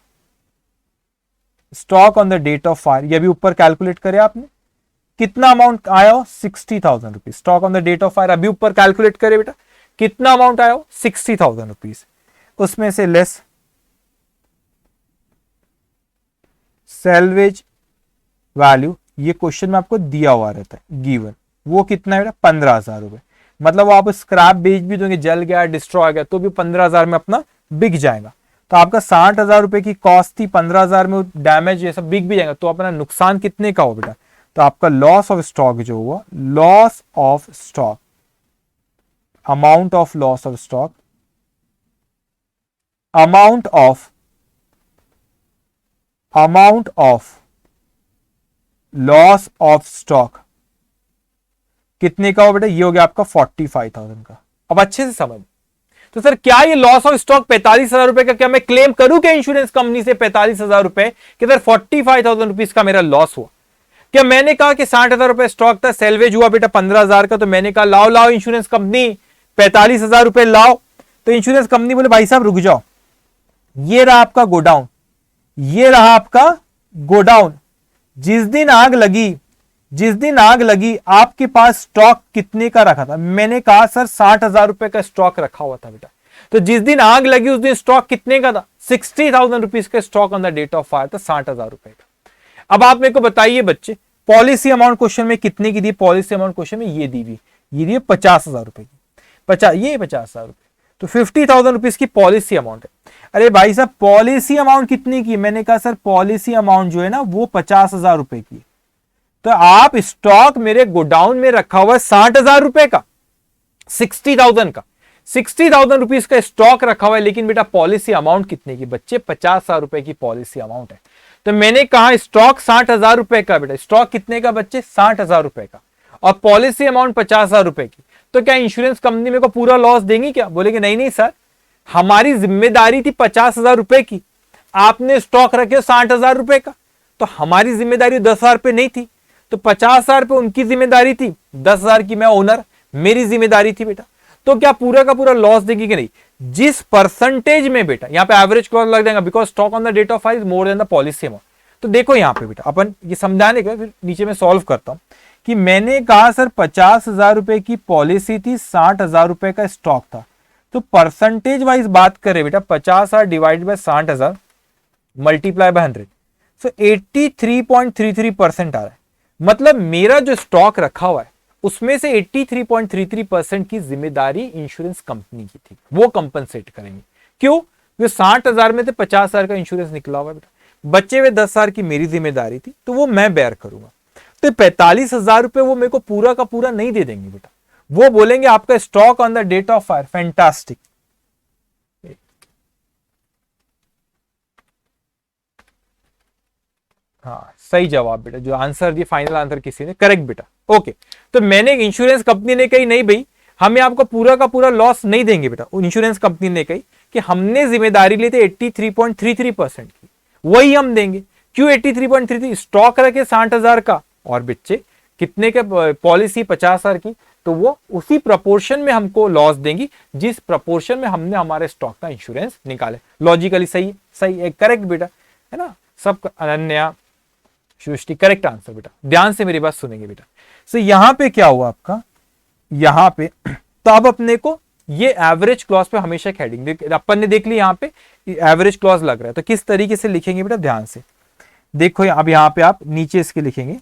stock on the date of fire, ये भी ऊपर कैलकुलेट करे आपने, कितना अमाउंट आया हो 60,000 rupees. Stock on the date of fire अभी ऊपर कैलकुलेट करे बेटा, कितना अमाउंट आया हो 60,000 रुपीज, उसमें से लेस सैल्वेज वैल्यू, ये क्वेश्चन में आपको दिया हुआ रहता है गिवन, वो कितना है बेटा 15,000 रुपए। मतलब वो आप स्क्रैप बेच भी दोगे, जल गया डिस्ट्रॉय गया तो भी 15,000 में अपना बिक जाएगा। तो आपका 60,000 रुपए की कॉस्ट थी, 15,000 में डैमेज ये सब बिक भी जाएगा, तो अपना नुकसान कितने का हो बेटा, तो आपका लॉस ऑफ स्टॉक जो हुआ, loss of stock, amount of loss of stock, amount of loss of stock कितने का हो बेटा, ये हो गया आपका 45,000 का। अब अच्छे से समझ, तो सर क्या ये लॉस ऑफ स्टॉक 45,000 रुपए का क्या मैं क्लेम करूं क्या इंश्योरेंस कंपनी से 45,000 रुपए कि सर 45,000 रुपीज का मेरा लॉस हुआ? क्या मैंने कहा कि 60,000 रुपए स्टॉक था, सेल्वेज हुआ बेटा 15,000 का, तो मैंने कहा लाओ लाओ इंश्योरेंस कंपनी 45,000 रुपए लाओ, तो इंश्योरेंस कंपनी बोले भाई साहब रुक जाओ, ये रहा आपका गोडाउन, ये रहा आपका गोडाउन, जिस दिन आग लगी आपके पास स्टॉक कितने का रखा था? मैंने कहा सर 60,000 रुपए का स्टॉक रखा हुआ था बेटा। तो जिस दिन आग लगी उस दिन स्टॉक कितने का था? 60,000 रुपीज का stock on the date of fire था, 60,000 रुपए का। अब आप मेरे को बताइए बच्चे, पॉलिसी अमाउंट क्वेश्चन में कितने की दी? पॉलिसी अमाउंट क्वेश्चन में ये दी हुई, ये दी 50,000 रुपए की, 50,000 रुपए, तो 50,000 रुपीज की पॉलिसी अमाउंट है। अरे भाई साहब पॉलिसी अमाउंट कितनी की? मैंने कहा सर पॉलिसी अमाउंट जो है ना वो 50,000 रुपए की। तो आप स्टॉक मेरे गोडाउन में रखा हुआ है 60,000 रुपए का, 60,000 का, 60,000 रुपीज का स्टॉक रखा हुआ है, लेकिन बेटा पॉलिसी अमाउंट कितने की बच्चे? 50,000 रुपए की पॉलिसी अमाउंट है। तो मैंने कहा स्टॉक 60,000 रुपए का बेटा, स्टॉक कितने का बच्चे? 60,000 रुपए का, और पॉलिसी अमाउंट 50,000 रुपए की। तो क्या इंश्योरेंस कंपनी मेरे को पूरा लॉस देंगी क्या? बोलेगे नहीं नहीं सर, हमारी जिम्मेदारी थी 50,000 रुपए की, आपने स्टॉक रखे 60,000 रुपए का, तो हमारी जिम्मेदारी 10,000 रुपए नहीं थी, तो 50,000 रुपए उनकी जिम्मेदारी थी, 10,000 की मैं ओनर, मेरी जिम्मेदारी थी बेटा। तो क्या पूरा का पूरा लॉस देगी कि नहीं? जिस परसेंटेज में बेटा, यहां पे एवरेज क्लॉज लग जाएगा, because stock on the date of fire is more than the policy amount. तो देखो यहां पे बेटा अपन ये समझाने का फिर नीचे में सॉल्व करता हूं कि मैंने कहा सर 50,000 रुपए की पॉलिसी थी, 60,000 रुपए का स्टॉक था, तो परसेंटेज वाइज बात करें बेटा 50,000 डिवाइड बाय 60,000 मल्टीप्लाई बाय 100, सो 83.33% आ रहा है। मतलब मेरा जो स्टॉक रखा हुआ है उसमें से 83.33% की जिम्मेदारी इंश्योरेंस कंपनी की थी, वो कंपनसेट करेंगे। क्यों? जो 60,000 में से 50,000 का इंश्योरेंस निकला हुआ बेटा, बचे हुए 10,000 की मेरी जिम्मेदारी थी, तो वो मैं बेयर करूंगा। तो 45,000 रुपए वो मेरे को पूरा का पूरा नहीं दे देंगे बेटा, वो बोलेंगे आपका stock on the date of fire fantastic, हाँ सही जवाब बेटा, जो आंसर दिया फाइनल आंसर किसी ने करेक्ट बेटा। ओके, तो मैंने इंश्योरेंस कंपनी ने कही नहीं भाई हमें आपको पूरा का पूरा लॉस नहीं देंगे बेटा, इंश्योरेंस कंपनी ने कही कि हमने जिम्मेदारी ली थी 83.33% की, वही हम देंगे। क्यों 83.33? स्टॉक रखे 60,000 का और बच्चे कितने के पॉलिसी 50,000 की, तो वो उसी प्रपोर्शन में हमको लॉस देंगी जिस प्रपोर्शन में हमने हमारे स्टॉक का इंश्योरेंस निकाले। लॉजिकली सही सही है, करेक्ट बेटा, है ना? सब अनन्या सृष्टि करेक्ट आंसर बेटा, ध्यान से मेरी बात सुनेंगे बेटा। सो यहां पे क्या हुआ आपका, यहां पे तो अब अपने को ये एवरेज क्लॉज पे हमेशा एक हेडिंग अपन ने देख ली, यहां पे एवरेज क्लॉज लग रहा है, तो किस तरीके से लिखेंगे बेटा ध्यान से देखो। अब यहां पे आप नीचे इसके लिखेंगे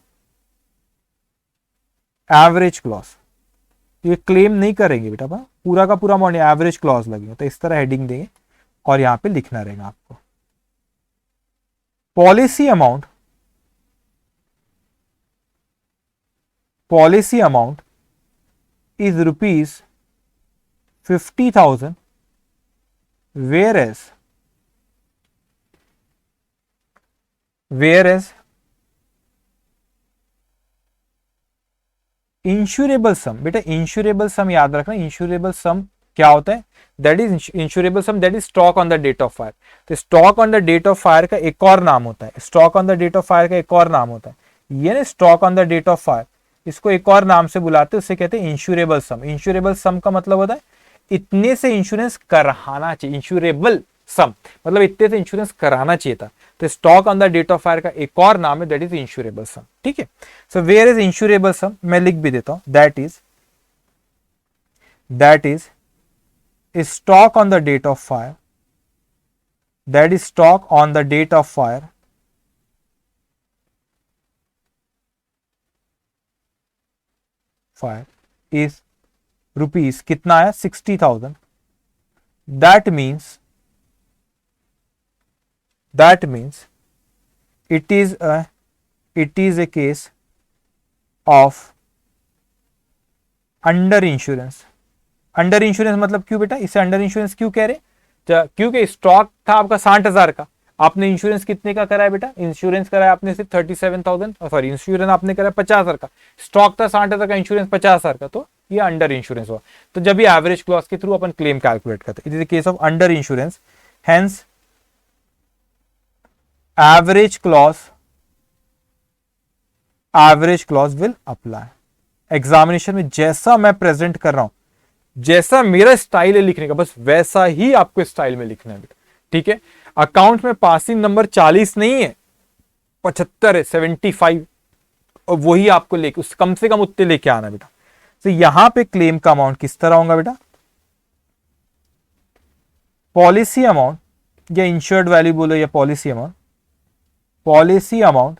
एवरेज क्लॉज, ये क्लेम नहीं करेंगे बेटा, पूरा का पूरा अमाउंट एवरेज क्लॉज लगेगा, तो इस तरह हेडिंग देंगे और यहां पे लिखना रहेगा आपको policy amount is rupees 50,000, whereas insurable sum, बेटा इंश्योरेबल सम याद रखना, इंश्योरेबल सम क्या होता है? That is insurable sum, that is stock on the date of fire. तो stock on the date of fire का एक और नाम होता है, stock on the date of fire का एक और नाम होता है, ये ना stock on the date of fire, इसको एक और नाम से बुलाते हैं, उससे कहते हैं इंश्योरेबल सम। इंश्योरेबल सम का मतलब होता है इतने से इंश्योरेंस कराना चाहिए, इंश्योरेबल सम, मतलब इतने से इंश्योरेंस कराना चाहिए था। तो stock on the date of fire का एक और नाम है दैट इज इंश्योरेबल सम, ठीक है। So where is insurable sum, मैं लिख भी देता हूं, that is stock on the date of fire, that is stock on the date of fire is rupees कितना है 60,000. that means it is a case of under insurance. Under insurance मतलब क्यों बेटा, इसे अंडर इंश्योरेंस क्यों कह रहे, क्योंकि स्टॉक था आपका 60,000 का, आपने इंश्योरेंस कितने का कराया बेटा, इंश्योरेंस कराया आपने सिर्फ 37,000, सॉरी इंश्योरेंस आपने कराया 50,000 का, स्टॉक था 60,000 का, इंश्योरेंस 50,000 का, तो ये अंडर इंश्योरेंस हुआ. तो जब ये एवरेज क्लॉज के थ्रू अपन क्लेम कैलकुलेट करते हैं, it is the case of under insurance, hence average clause will apply. Examination में जैसा मैं प्रेजेंट कर रहा हूं, जैसा मेरा स्टाइल है लिखने का, बस वैसा ही आपको स्टाइल में लिखना है बेटा, ठीक है. अकाउंट में पासिंग नंबर 40 नहीं है, 75 है, 75, और वही आपको लेके उस कम से कम उतने लेके आना बेटा. तो यहां पे क्लेम का अमाउंट किस तरह होगा बेटा, पॉलिसी अमाउंट या इंश्योर्ड वैल्यू बोलो या policy amount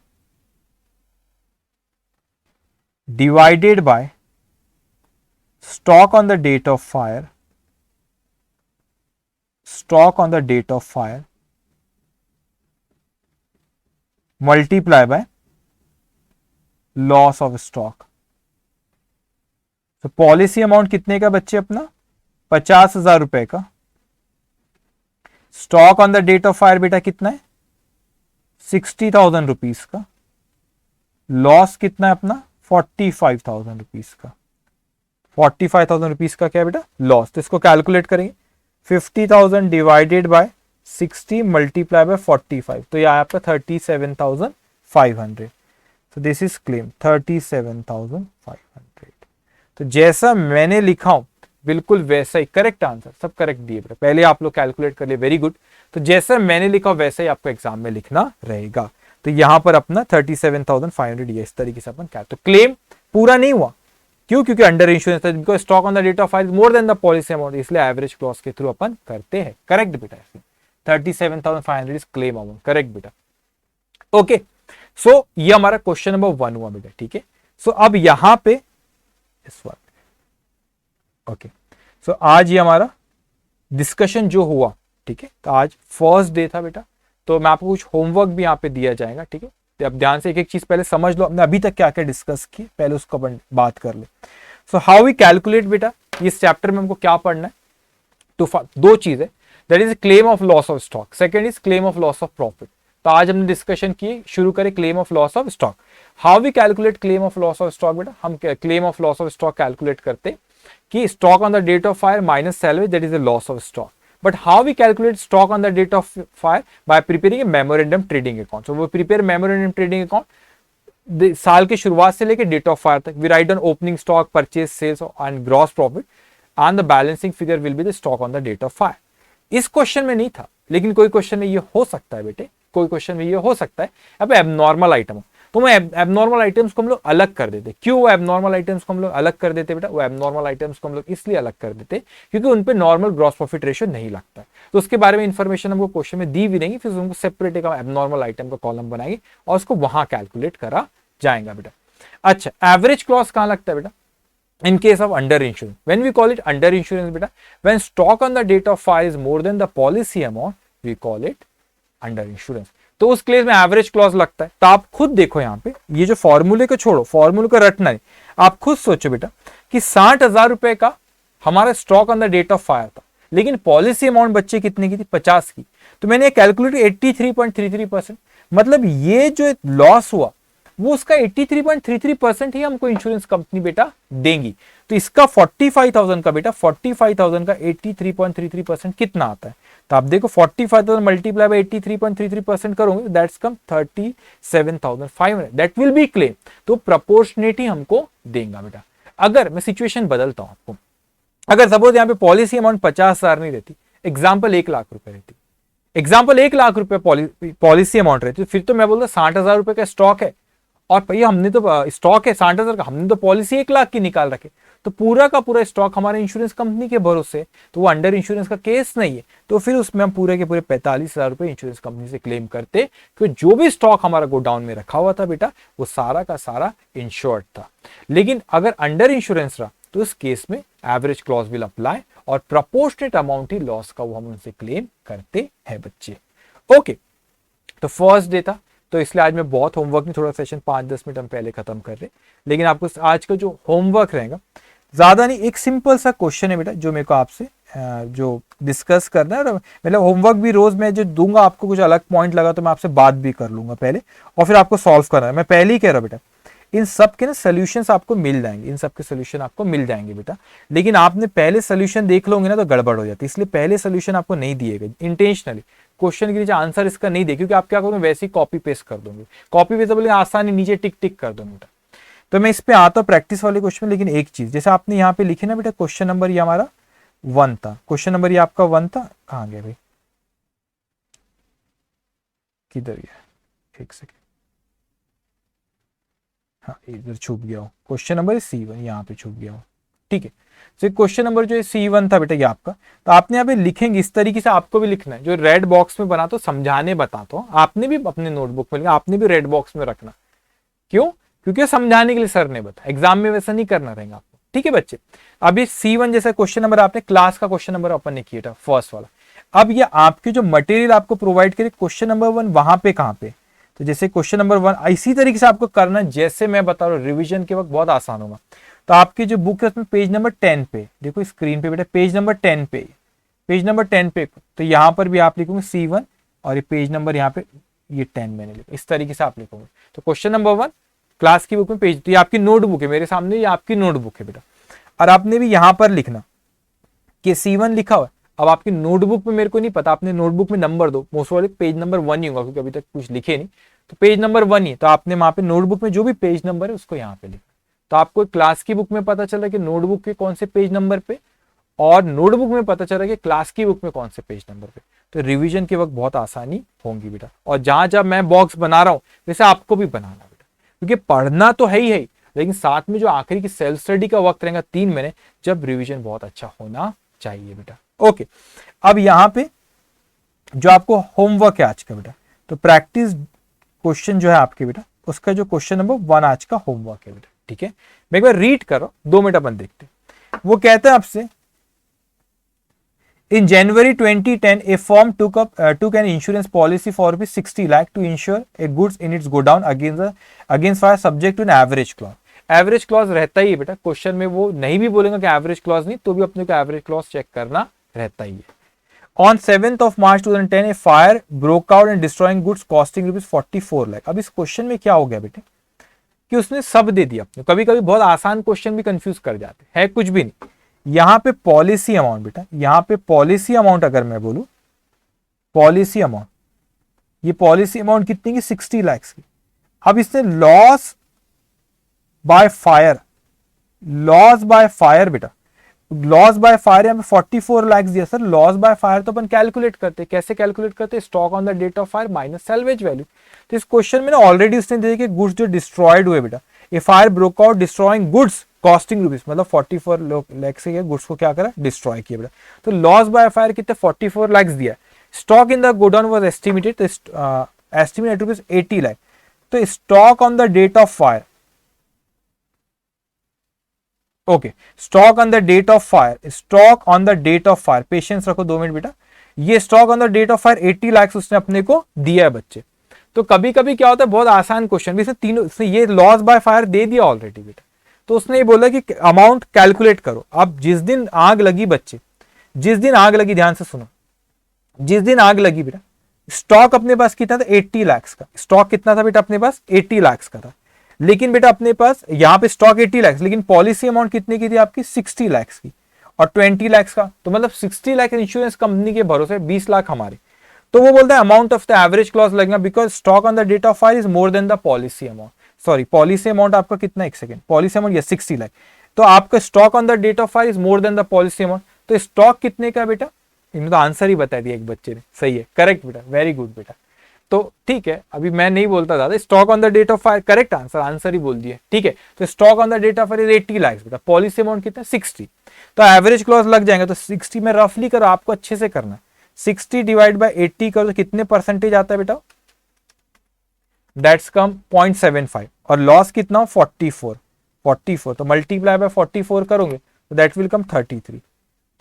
divided by stock on the date of fire multiply by loss of stock. तो पॉलिसी अमाउंट कितने का बच्चे अपना 50,000 रुपए का, stock on the date of fire बेटा कितना है 60,000 रुपीज का, लॉस कितना है अपना 45,000 रुपीज का, 45,000 रुपीज का क्या है बेटा लॉस. तो इसको कैलकुलेट करेंगे, 50,000 डिवाइडेड बाय 60 मल्टीप्लाई बाय 45, तो यह आपका 37,500. तो दिस इज क्लेम 37,500. तो जैसा मैंने लिखा हूं बिल्कुल वैसा ही करेक्ट आंसर, सब करेक्ट दिए बेटा, पहले आप लोग कैलकुलेट कर लिए, वेरी गुड. तो जैसा मैंने लिखा वैसा ही आपको एग्जाम में लिखना रहेगा. तो यहां पर अपना 37,500 ये इस तरीके से अपन क्या, तो क्लेम पूरा नहीं हुआ, क्यों, क्योंकि अंडर इंश्योरेंस था, because stock on the date of fire more than the policy amount, इसलिए एवरेज क्लॉज के थ्रू अपन करते हैं. करेक्ट बेटा, 37,500 इज क्लेम अमाउंट, करेक्ट बेटा. ओके, सो ये हमारा क्वेश्चन नंबर 1 हुआ बेटा, ठीक है. सो अब यहां पे इस बार ओके, सो आज ये हमारा डिस्कशन जो हुआ, ठीक है. तो आज फर्स्ट डे था बेटा, तो मैं आपको कुछ होमवर्क भी यहाँ पे दिया जाएगा, ठीक है. तो अब ध्यान से एक एक चीज पहले समझ लो, हमने अभी तक क्या क्या डिस्कस किए पहले उसको अपन बात कर ले. सो हाउ वी कैलकुलेट बेटा, इस चैप्टर में हमको क्या पढ़ना है, तो दो चीज है, दैट इज claim of loss of stock, second is claim of loss of profit. तो आज हमने डिस्कशन किए, शुरू करें claim of loss of stock. How we calculate claim of loss of stock बेटा, हम claim of loss of stock calculate करते कि stock on the date of fire minus salary, that is the loss of stock. But how we calculate stock on the date of fire? By preparing a memorandum trading account. So we prepare memorandum trading account साल के शुरुआत से लेके date of fire तक. We write down opening stock, purchase, sales and gross profit, and the balancing figure will be the stock on the date of fire. इस question में नहीं था, लेकिन कोई क्वेश्चन में ये हो सकता है बेटे, कोई क्वेश्चन में ये हो सकता है. अब एबनॉर्मल आइटम, तो मैं एबनॉर्मल आइटम्स को हम लोग अलग कर देते. क्यों वो एबनॉर्मल आइटम्स को हम लोग अलग कर देते बेटा, वो एबनॉर्मल आइटम्स को हम लोग इसलिए अलग कर देते क्योंकि उन पे नॉर्मल ग्रॉस प्रॉफिट रेशियो नहीं लगता है. तो उसके बारे में इंफॉर्मेशन हमको क्वेश्चन में दी भी नहीं, फिर उनको सेपरेट एक एबनॉर्मल आइटम का कॉलम बनाएंगे और उसको वहां कैलकुलेट करा जाएगा बेटा. अच्छा, एवरेज क्लॉज कहां लगता है बेटा, in case of under insurance. When we call it under insurance beta, when stock on the date of fire is more than the policy amount, we call it under insurance. तो उस case में average clause लगता है. तो आप खुद देखो यहाँ पे, ये जो फॉर्मूले को छोड़ो, फॉर्मूले को रटना है, आप खुद सोचो बेटा कि 60,000 रुपए का हमारा stock on the date of fire था, लेकिन पॉलिसी अमाउंट बच्चे कितने की थी 50 की. तो मैंने कैलकुलेट 83.33%, मतलब ये जो लॉस हुआ वो उसका 83.33% ही हमको इंश्योरेंस कंपनी बेटा देंगी. तो इसका 45,000 का बेटा, 45,000 का 83.33% कितना आता है, तो आप देखो 45,000 मल्टीप्लाई बाय 83.33% करोगे, that's come 37,500, that will B claim. तो प्रोपोर्शनेट ही हमको देगा बेटा. अगर मैं सिचुएशन बदलता हूं आपको, अगर सपोज यहाँ पे पॉलिसी अमाउंट 50,000 नहीं रहती, एग्जाम्पल 1 लाख रुपए रहती, एग्जाम्पल 1 लाख रुपए पॉलिसी अमाउंट रहती है, फिर तो मैं बोलता 60,000 रुपए का स्टॉक है, और भैया हमने तो स्टॉक है 60,000 का, हमने तो पॉलिसी 1 लाख की निकाल रखे, तो पूरा का पूरा स्टॉक हमारे इंश्योरेंस कंपनी के भरोसे, तो वो अंडर इंश्योरेंस का केस नहीं है, तो फिर उसमें हम पूरे के पूरे 45,000 रुपए इंश्योरेंस कंपनी से क्लेम करते, क्योंकि जो भी स्टॉक हमारा गोडाउन में रखा हुआ था बेटा वो सारा का सारा इंश्योर्ड था। लेकिन अगर अंडर इंश्योरेंस रहा तो इस केस में एवरेज क्लॉज विल अप्लाई और प्रोपोर्शनेट अमाउंट ही लॉस का वो हम उनसे क्लेम करते हैं बच्चे। ओके, तो फर्स्ट डे था, तो इसलिए आज मैं बहुत होमवर्क नहीं, थोड़ा सेशन 5-10 मिनट हम पहले खत्म कर रहे, लेकिन आपको आज का जो होमवर्क रहेगा ज्यादा नहीं, एक सिंपल सा क्वेश्चन है बेटा जो मेरे को आपसे जो डिस्कस करना है, और मतलब होमवर्क भी रोज मैं जो दूंगा आपको, कुछ अलग पॉइंट लगा तो मैं आपसे बात भी कर लूंगा पहले, और फिर आपको सॉल्व करना है। मैं पहले ही कह रहा हूं बेटा इन सब के ना सोल्यूशंस आपको मिल जाएंगे, इन सब के सोल्यूशन आपको मिल जाएंगे बेटा, लेकिन आपने पहले सोल्यूशन देख लोगे ना तो गड़बड़ हो जाती है, इसलिए पहले सोल्यूशन आपको नहीं दिए गए इंटेंशनली, क्वेश्चन के नीचे आंसर इसका नहीं दे, क्योंकि आप क्या करोगे वैसे ही कॉपी पेस्ट कर दोगे, कॉपी पेस्ट बोले आसानी नीचे टिक टिक कर दोगे बेटा। तो मैं इस पे आता हूँ प्रैक्टिस वाले क्वेश्चन में, लेकिन एक चीज जैसे आपने यहाँ पे लिखे ना बेटा, क्वेश्चन नंबर ये हमारा 1 था, क्वेश्चन नंबर ये आपका 1 था, कहाँ गया भाई, किधर गया, एक सेकेंड, हाँ इधर छुप गया हो, क्वेश्चन नंबर C1 यहाँ पे छुप गया हो, ठीक है। तो क्वेश्चन नंबर जो है C1 था बेटा ये आपका, तो आपने यहाँ पे लिखेंगे इस तरीके से, आपको भी लिखना है, जो रेड बॉक्स में बना तो समझाने बताता हूँ, आपने भी अपने नोटबुक में लिखा, आपने भी रेड बॉक्स में रखना, क्यों, क्योंकि समझाने के लिए सर ने बताया, एग्जाम में वैसा नहीं करना रहेगा आपको, ठीक है बच्चे। अभी C1 जैसा क्वेश्चन नंबर आपने क्लास का क्वेश्चन नंबर अपन ने किया था फर्स्ट वाला, अब ये आपके जो मटेरियल आपको प्रोवाइड करे क्वेश्चन नंबर 1 वहां पे कहाँ पे, तो जैसे क्वेश्चन नंबर 1 इसी तरीके से आपको करना जैसे मैं बता रहा हूँ, रिवीजन के वक्त बहुत आसान होगा। तो आपकी जो बुक है उसमें पेज नंबर 10 पे देखो, स्क्रीन पे बेटा पेज नंबर 10 पे, पेज नंबर 10 पे, तो यहाँ पर भी आप लिखोगे C1 और ये पेज नंबर यहाँ पे ये 10 मैंने लिखा, इस तरीके से आप लिखोगे। तो क्वेश्चन नंबर 1 क्लास की बुक में पेज, तो ये आपकी नोटबुक है मेरे सामने, ये आपकी नोटबुक है बेटा, और आपने भी यहाँ पर लिखना कि C1 लिखा हुआ। अब आपकी नोटबुक में मेरे को नहीं पता, आपने नोटबुक में नंबर दो, मोस्ट वाले पेज नंबर 1 ही होगा, क्योंकि अभी तक कुछ लिखे नहीं, तो पेज नंबर 1 ही, तो आपने वहां पे नोटबुक में जो भी पेज नंबर है उसको यहाँ पे लिखा। तो आपको क्लास की बुक में पता चला कि नोटबुक के कौन से पेज नंबर पे, और नोटबुक में पता चला कि क्लास की बुक में कौन से पेज नंबर पे, तो रिवीजन के वक्त बहुत आसानी होगी बेटा। और जहां जहां मैं बॉक्स बना रहा हूं वैसे आपको भी बनाना बेटा, क्योंकि पढ़ना तो है ही, लेकिन साथ में जो आखिरी की सेल्फ स्टडी का वक्त रहेगा 3 महीने, जब रिविजन बहुत अच्छा होना चाहिए बेटा। ओके, अब यहाँ पे जो आपको होमवर्क है आज का बेटा, तो प्रैक्टिस क्वेश्चन जो है आपके बेटा, उसका जो क्वेश्चन नंबर 1 आज का होमवर्क है बेटा, ठीक है। मैं एक बार रीड करो, 2 मिनट अपन देखते। वो कहते हैं आपसे, इन जनवरी 2010 a firm took an insurance policy for ₹60 lakh to insure a goods in its godown against fire subject to an average clause। Average clause रहता ही है बेटा, क्वेश्चन में वो नहीं भी बोलेंगे कि एवरेज क्लॉज नहीं, तो भी अपने को एवरेज क्लॉज चेक करना रहता ही है। On 7th of March 2010 a fire broke out and destroying goods costing ₹44 lakh। अब इस क्वेश्चन में क्या हो गया बेटे कि उसने सब दे दिया अपने, कभी कभी बहुत आसान क्वेश्चन भी कंफ्यूज कर जाते हैं, कुछ भी नहीं। यहाँ पे पॉलिसी अमाउंट बेटा, यहाँ पे पॉलिसी अमाउंट अगर मैं बोलूं, पॉलिसी अमाउंट, ये पॉलिसी अमाउंट कितनी की 60 लाख की। अब इसने loss by fire, loss by fire बेटा, लॉस बाय फायर यहाँ पे 44 लाख दिया सर। लॉस बाय फायर तो अपन कैलकुलेट करते, कैसे कैलकुलेट करते, stock on the date of fire minus salvage value. तो इस क्वेश्चन में ना ऑलरेडी उसने दे दिया कि गुड्स जो डिस्ट्रॉयड हुए बेटा, a fire broke out destroying goods costing rupees, मतलब 44 लाख से गुड्स को क्या करा, डिस्ट्रॉय किया बेटा। तो लॉस बाय फायर कितने 44 लाख दिया। Stock in the godown was estimated, estimated rupees 80 lakh. तो stock on the date of fire, okay, stock on the date of fire, stock on the date of fire, patience रखो 2 minute बेटा। ये stock on the date of fire 80 lakh उसने अपने को दिया है बच्चे। तो कभी कभी क्या होता है, बहुत आसान क्वेश्चन भी, इसने तीनों, इसने ये लॉस बाय फायर दे दिया ऑलरेडी बेटा, तो उसने ये बोला कि अमाउंट कैलकुलेट करो। अब जिस दिन आग लगी बच्चे, जिस दिन आग लगी, ध्यान से सुनो, जिस दिन आग लगी बेटा, स्टॉक अपने पास कितना था, 80 लाख का। स्टॉक कितना था बेटा अपने पास, 80 लाख का था। लेकिन बेटा अपने पास यहाँ पे स्टॉक 80 लाख, लेकिन पॉलिसी अमाउंट कितने की थी आपकी, 60 लाख की और 20 लाख का, तो मतलब 60 लाख इंश्योरेंस कंपनी के भरोसे 20 लाख हमारे। तो वो बोलता है amount of the average clause लगेगा because stock on the date of fire is more than the policy amount. Sorry, policy amount आपका कितना, एक सेकंड, पॉलिसी अमाउंट ये 60 लाख, तो आपका stock on the date of fire is more than the policy amount. तो stock कितने का बेटा, इन्होंने तो आंसर ही बता दिया एक बच्चे ने, सही है, करेक्ट बेटा, वेरी गुड बेटा। तो ठीक है, अभी मैं नहीं बोलता ज्यादा। Stock on the date of fire, correct answer, answer ही बोल दिए, ठीक है। तो stock on the date of fire 80 lakh बेटा, पॉलिसी अमाउंट कितना 60, तो एवरेज क्लॉज लग जाएंगे। तो 60 में रफली करो, आपको अच्छे से करना है, 60 डिवाइड बाय 80 करो तो कितने परसेंटेज आता है बेटा, दैट्स कम 0.75, और लॉस कितना हो 44, तो मल्टीप्लाई बाय 44 करोगे तो दैट विल कम 33।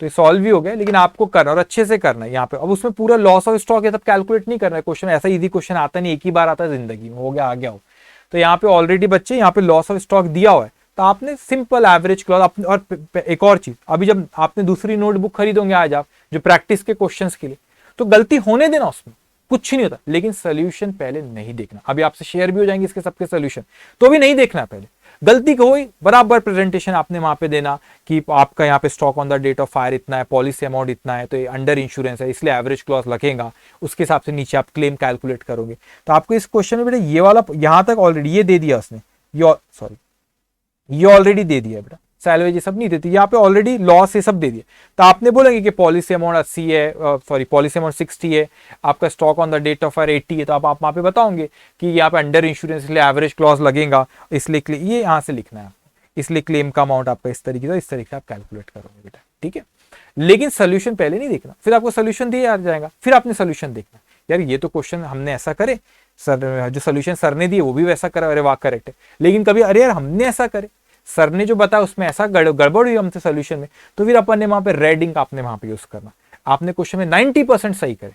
तो ये सॉल्व भी हो गया, लेकिन आपको करना और अच्छे से करना है यहाँ पे। अब उसमें पूरा लॉस ऑफ स्टॉक ये सब कैलकुलेट नहीं करना है, क्वेश्चन ऐसा इजी क्वेश्चन आता नहीं, एक ही बार आता है जिंदगी में, हो गया आ गया हो। तो यहाँ पे ऑलरेडी बच्चे यहाँ पे लॉस ऑफ स्टॉक दिया हुआ है, तो आपने सिंपल एवरेज क्लॉज। और एक और चीज, अभी जब आपने दूसरी नोटबुक खरीदोगे आज आप, जो प्रैक्टिस के क्वेश्चन के लिए, तो गलती होने देना, उसमें कुछ नहीं होता, लेकिन सोल्यूशन पहले नहीं देखना। अभी आपसे शेयर भी हो जाएंगे इसके सबके सोल्यूशन, तो भी नहीं देखना पहले। गलती को हुई बराबर प्रेजेंटेशन आपने वहां पे देना कि आपका यहाँ पे stock on the date of fire इतना है, पॉलिसी अमाउंट इतना है, तो ये अंडर इंश्योरेंस है इसलिए एवरेज क्लॉज लगेगा, उसके हिसाब से नीचे आप क्लेम कैलकुलेट करोगे। तो आपको इस क्वेश्चन में बेटा ये वाला यहां तक ऑलरेडी ये दे दिया उसने, ये ऑलरेडी दे दिया बेटा, सैलवेज ये सब नहीं देती, यहाँ पे ऑलरेडी लॉस ये सब दे दिया। तो आपने बोलेंगे कि पॉलिसी अमाउंट 80 है, पॉलिसी अमाउंट 60 है, आपका stock on the date of fire 80 है, तो आप वहां पे बताओगे कि यहाँ पे अंडर इंश्योरेंस इसलिए एवरेज क्लॉज लगेगा, इसलिए ये यहाँ से लिखना है आपको, इसलिए क्लेम का अमाउंट आपका इस तरीके से, इस तरीके से आप कैलकुलेट करोगे बेटा, ठीक है। लेकिन सोल्यूशन पहले नहीं देखना, फिर आपको सोल्यूशन दिया जाएगा, फिर आपने सोल्यूशन देखना, यार ये तो क्वेश्चन हमने ऐसा करे सर, जो सोल्यूशन सर ने दिए वो भी वैसा करा, अरे वाह करेक्ट है। लेकिन कभी अरे यार हमने ऐसा करे, सर ने जो बताया उसमें ऐसा गड़बड़ हुई हमसे सोल्यूशन में, तो फिर अपन ने वहां पे रेडिंग आपने वहां पे यूज करना। आपने क्वेश्चन में 90% सही करे,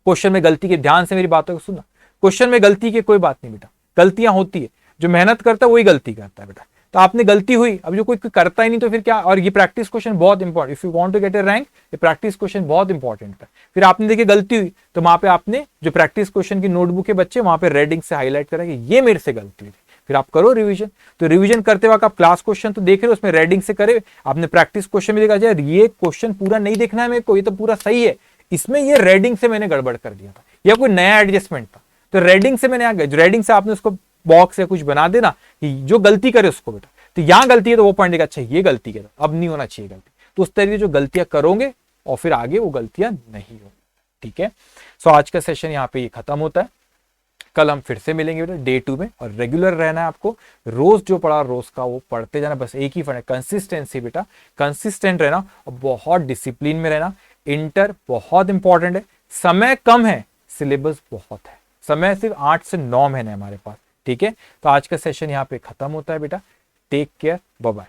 क्वेश्चन में गलती के, ध्यान से मेरी बातों को सुनना, क्वेश्चन में गलती की कोई बात नहीं बेटा, गलतियां होती है, जो मेहनत करता है वही गलती करता है बेटा। तो आपने गलती हुई, अब जो कोई करता ही नहीं तो फिर क्या। और ये प्रैक्टिस क्वेश्चन बहुत important, if you want to get a rank, ये प्रैक्टिस क्वेश्चन बहुत इंपॉर्टेंट है। फिर आपने देखिए गलती हुई, तो वहां पे आपने जो प्रैक्टिस क्वेश्चन की नोटबुक के बच्चे वहां पे रेडिंग से हाईलाइट करा कि ये मेरे से गलती हुई, फिर आप करो रिवीजन। तो रिवीजन करते वक्त आप क्लास क्वेश्चन तो देख रहे हो, उसमें रेडिंग से करे, आपने प्रैक्टिस क्वेश्चन में देखा जाए ये क्वेश्चन पूरा नहीं देखना है मेरे को, ये तो पूरा सही है, इसमें ये रेडिंग से मैंने गड़बड़ कर दिया था, या कोई नया एडजस्टमेंट था, तो रेडिंग से मैंने रेडिंग से आपने उसको बॉक्स या कुछ बना देना कि जो गलती करे उसको बेटा, तो यहां गलती है तो वो पॉइंट देगा, अच्छा ये गलती है, अब नहीं होना चाहिए गलती। तो उस तरीके जो गलतियां करोगे और फिर आगे वो गलतियां नहीं होगी, ठीक है। सो आज का सेशन यहाँ पे ये खत्म होता है, कल हम फिर से मिलेंगे बेटा डे 2 में। और रेगुलर रहना है आपको, रोज जो पढ़ा रोज का वो पढ़ते जाना, बस एक ही फंड है कंसिस्टेंसी बेटा, कंसिस्टेंट रहना और बहुत डिसिप्लिन में रहना। इंटर बहुत इंपॉर्टेंट है, समय कम है, सिलेबस बहुत है, समय सिर्फ 8 से 9 महीने हमारे पास, ठीक है। तो आज का सेशन यहाँ पे खत्म होता है बेटा, टेक केयर, बाय बाय।